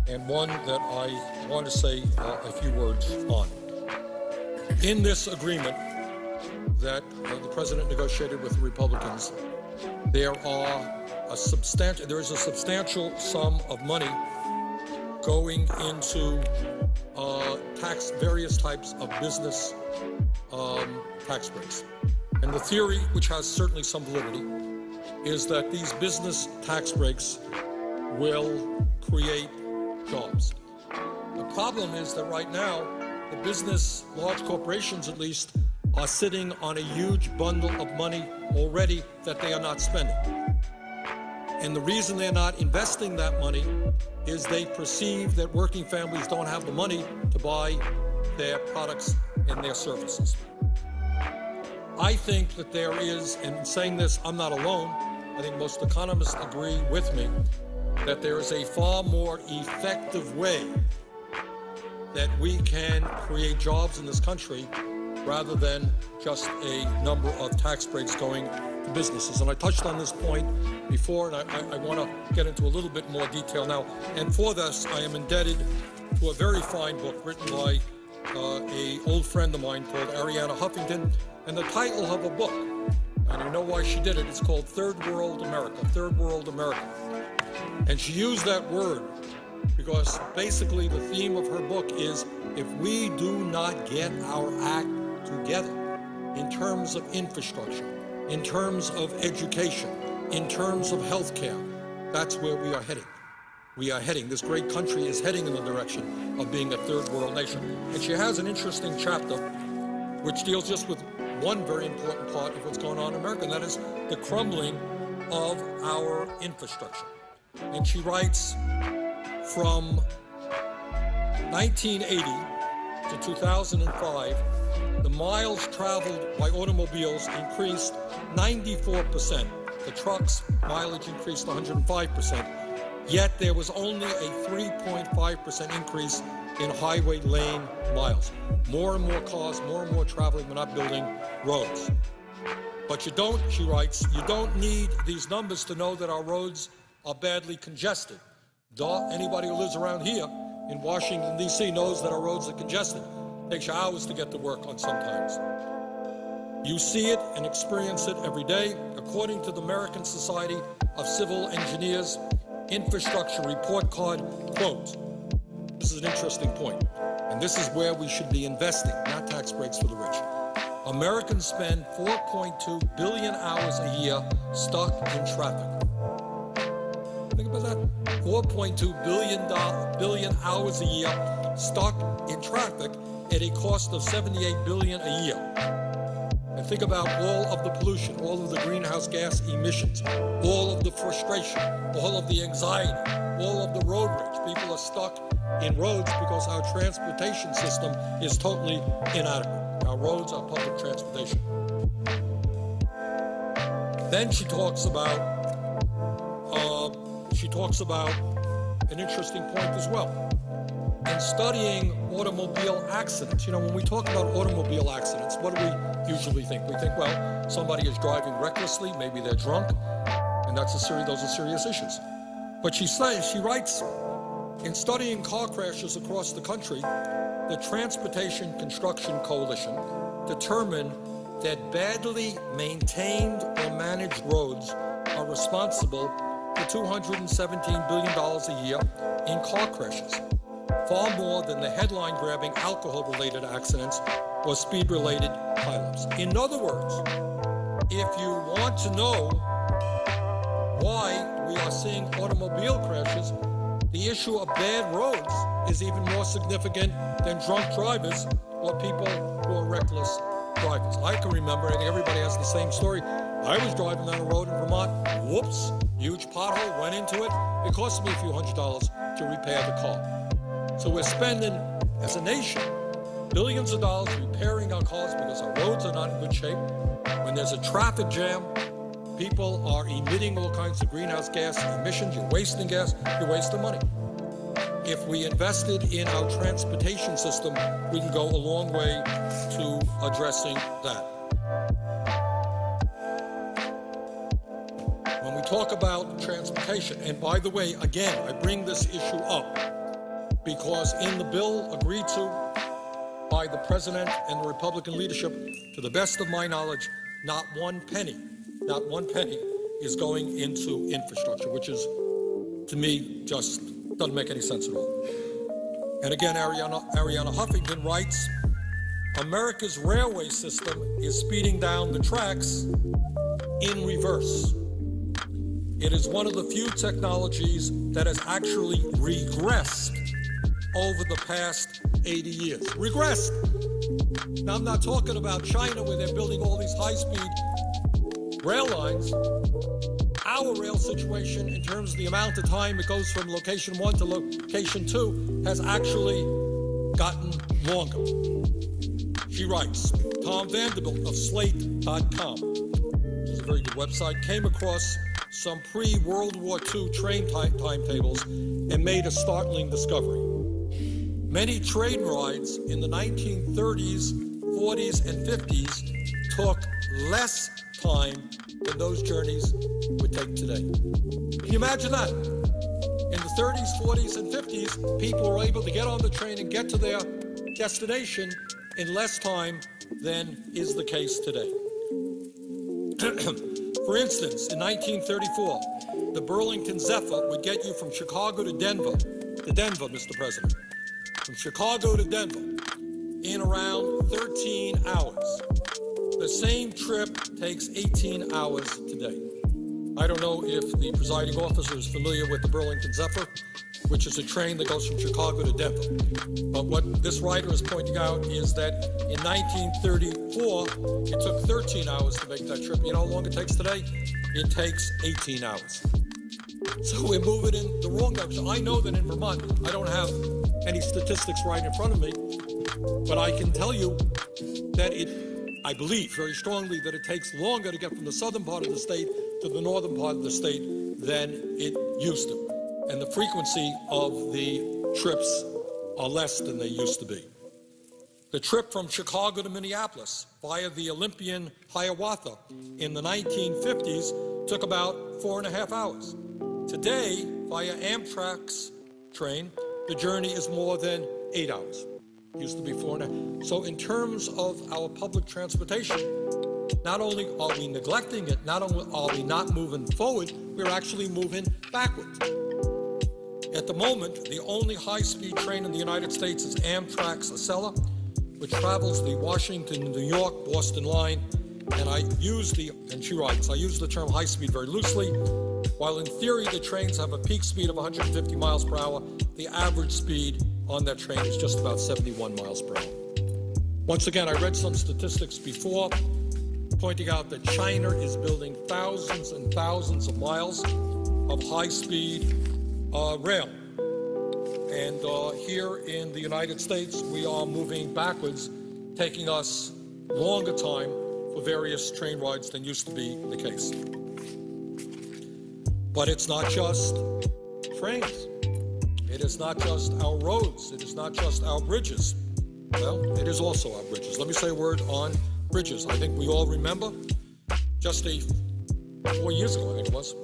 and one that I want to say a few words on. In this agreement that the President negotiated with the Republicans, there is a substantial sum of money going into various types of business tax breaks. And the theory, which has certainly some validity, is that these business tax breaks will create jobs. The problem is that right now, the business, large corporations at least, are sitting on a huge bundle of money already that they are not spending. And the reason they're not investing that money is they perceive that working families don't have the money to buy their products and their services. I think that there is, and in saying this, I'm not alone, I think most economists agree with me, that there is a far more effective way that we can create jobs in this country rather than just a number of tax breaks going to businesses. And I touched on this point before, and I want to get into a little bit more detail now. And for this, I am indebted to a very fine book written by an old friend of mine called Arianna Huffington. And the title of a book, and you know why she did it, it's called Third World America, Third World America. And she used that word because basically the theme of her book is, if we do not get our act together in terms of infrastructure, in terms of education, in terms of healthcare, that's where we are heading. We are heading. This great country is heading in the direction of being a third world nation. And she has an interesting chapter which deals just with one very important part of what's going on in America, and that is the crumbling of our infrastructure. And she writes, from 1980 to 2005, the miles traveled by automobiles increased 94%. The trucks' mileage increased 105%. Yet there was only a 3.5% increase in highway lane miles. More and more cars, more and more traveling, we're not building roads. But you don't, she writes, you don't need these numbers to know that our roads are badly congested. Anybody who lives around here in Washington, D.C. knows that our roads are congested. It takes you hours to get to work on sometimes. You see it and experience it every day. According to the American Society of Civil Engineers Infrastructure Report Card, quote, this is an interesting point, and this is where we should be investing, not tax breaks for the rich. Americans spend 4.2 billion hours a year stuck in traffic. Think about that. 4.2 billion hours a year stuck in traffic at a cost of $78 billion a year. And think about all of the pollution, all of the greenhouse gas emissions, all of the frustration, all of the anxiety, all of the road rage. People are stuck in roads because our transportation system is totally inadequate. Our roads, our public transportation. Then she talks about an interesting point as well. In studying automobile accidents, when we talk about automobile accidents, what do we usually think? We think, well, somebody is driving recklessly, maybe they're drunk, and those are serious issues. But she writes, in studying car crashes across the country, the Transportation Construction Coalition determined that badly maintained or managed roads are responsible for $217 billion a year in car crashes, far more than the headline-grabbing alcohol-related accidents or speed-related pileups. In other words, if you want to know why we are seeing automobile crashes, the issue of bad roads is even more significant than drunk drivers or people who are reckless drivers. I can remember, I think everybody has the same story. I was driving down a road in Vermont, whoops, huge pothole, went into it. It cost me a few $100s to repair the car. So we're spending, as a nation, billions of dollars repairing our cars because our roads are not in good shape. When there's a traffic jam, people are emitting all kinds of greenhouse gas emissions. You're wasting gas, you're wasting money. If we invested in our transportation system, we can go a long way to addressing that. When we talk about transportation, and by the way, again, I bring this issue up because in the bill agreed to by the president and the Republican leadership, to the best of my knowledge, not one penny is going into infrastructure, which is, to me, just doesn't make any sense at all. And again, Arianna Huffington writes, America's railway system is speeding down the tracks in reverse. It is one of the few technologies that has actually regressed over the past 80 years. Regressed. Now, I'm not talking about China where they're building all these high-speed rail lines. Our rail situation, in terms of the amount of time it goes from location 1 to location 2, has actually gotten longer. She writes, Tom Vanderbilt of Slate.com, which is a very good website, came across some pre-World War II train timetables and made a startling discovery. Many train rides in the 1930s, 40s, and 50s took less time than those journeys would take today. Can you imagine that? In the 30s, 40s, and 50s, people were able to get on the train and get to their destination in less time than is the case today. For instance, in 1934, the Burlington Zephyr would get you from Chicago to Denver, Mr. President, from Chicago to Denver in around 13 hours. The same trip takes 18 hours today. I don't know if the presiding officer is familiar with the Burlington Zephyr, which is a train that goes from Chicago to Denver. But what this writer is pointing out is that in 1934, it took 13 hours to make that trip. You know how long it takes today? It takes 18 hours. So we're moving in the wrong direction. I know that in Vermont, I don't have any statistics right in front of me, but I can tell you that I believe very strongly that it takes longer to get from the southern part of the state to the northern part of the state than it used to. And the frequency of the trips are less than they used to be. The trip from Chicago to Minneapolis via the Olympian Hiawatha in the 1950s took about 4.5 hours. Today, via Amtrak's train, the journey is more than 8 hours. It used to be 4.5. So in terms of our public transportation, not only are we neglecting it, not only are we not moving forward, we're actually moving backwards. At the moment, the only high-speed train in the United States is Amtrak's Acela, which travels the Washington, New York, Boston line, and she writes, I use the term high-speed very loosely. While in theory the trains have a peak speed of 150 miles per hour, the average speed on that train is just about 71 miles per hour. Once again, I read some statistics before pointing out that China is building thousands and thousands of miles of high-speed rail. And here in the United States, we are moving backwards, taking us longer time for various train rides than used to be the case. But it's not just trains. It is not just our roads. It is not just our bridges. Well, it is also our bridges. Let me say a word on bridges. I think we all remember just 4 years ago, I think it was,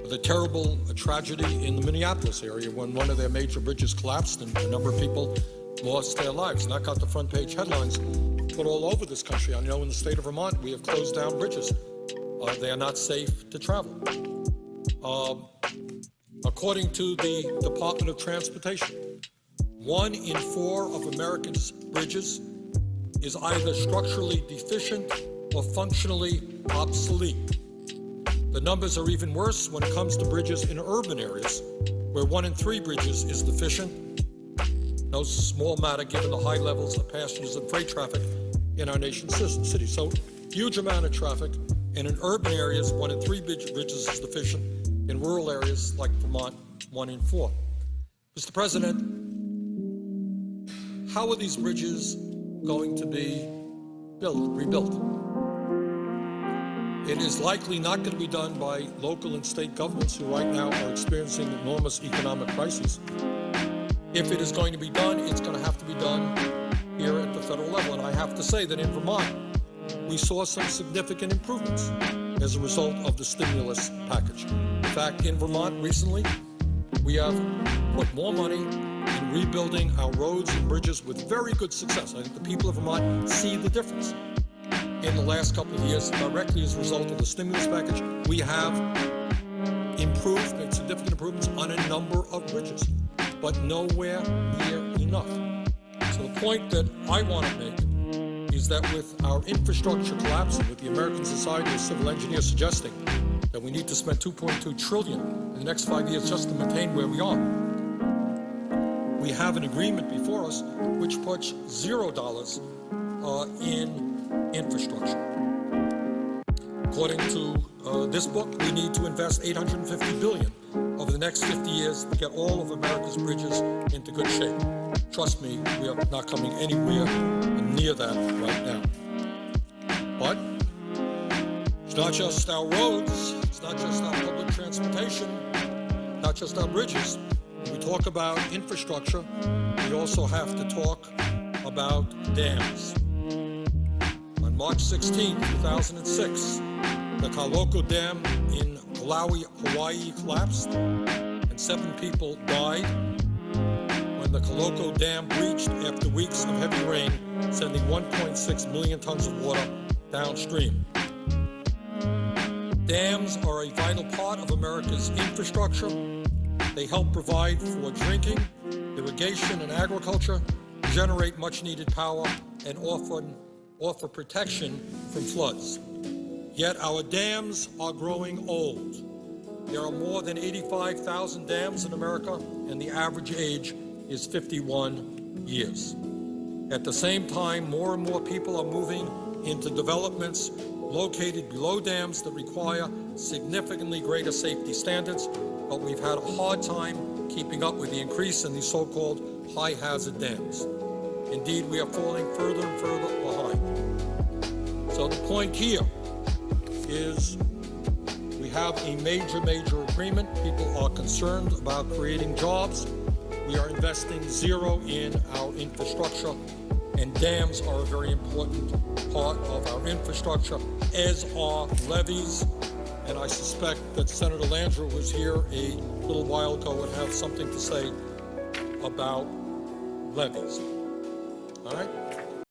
the terrible tragedy in the Minneapolis area when one of their major bridges collapsed and a number of people lost their lives. And that got the front page headlines put all over this country. I know in the state of Vermont, we have closed down bridges. They are not safe to travel. According to the Department of Transportation, 1 in 4 of Americans' bridges is either structurally deficient or functionally obsolete. The numbers are even worse when it comes to bridges in urban areas, where 1 in 3 bridges is deficient. No small matter given the high levels of passengers and freight traffic in our nation's cities. So, huge amount of traffic, and in urban areas, 1 in 3 bridges is deficient. In rural areas like Vermont, 1 in 4. Mr. President, how are these bridges going to be rebuilt? It is likely not going to be done by local and state governments who right now are experiencing enormous economic crises. If it is going to be done, it's going to have to be done here at the federal level. And I have to say that in Vermont, we saw some significant improvements as a result of the stimulus package. In fact, in Vermont recently, we have put more money in rebuilding our roads and bridges with very good success. I think the people of Vermont see the difference. In the last couple of years, directly as a result of the stimulus package, we have made significant improvements on a number of bridges, but nowhere near enough. So the point that I want to make is that with our infrastructure collapsing, with the American Society of Civil Engineers suggesting that we need to spend $2.2 trillion in the next 5 years just to maintain where we are, we have an agreement before us which puts $0 in infrastructure. According to this book, we need to invest $850 billion over the next 50 years to get all of America's bridges into good shape. Trust me, we are not coming anywhere near that right now. But it's not just our roads, it's It's not just our public transportation, not just our bridges. When we talk about infrastructure, we also have to talk about dams. On March 16, 2006, the Kaloko Dam in Oahu, Hawaii collapsed, and 7 people died when the Kaloko Dam breached after weeks of heavy rain, sending 1.6 million tons of water downstream. Dams are a vital part of America's infrastructure. They help provide for drinking, irrigation, and agriculture, generate much-needed power, and offer protection from floods. Yet our dams are growing old. There are more than 85,000 dams in America, and the average age is 51 years. At the same time, more and more people are moving into developments located below dams that require significantly greater safety standards, but we've had a hard time keeping up with the increase in these so-called high-hazard dams. Indeed, we are falling further and further behind. So the point here is we have a major agreement. People are concerned about creating jobs. We are investing zero in our infrastructure, and dams are a very important part of our infrastructure, as are levees. And I suspect that Senator Landrieu, who was here a little while ago, would have something to say about levees. All right?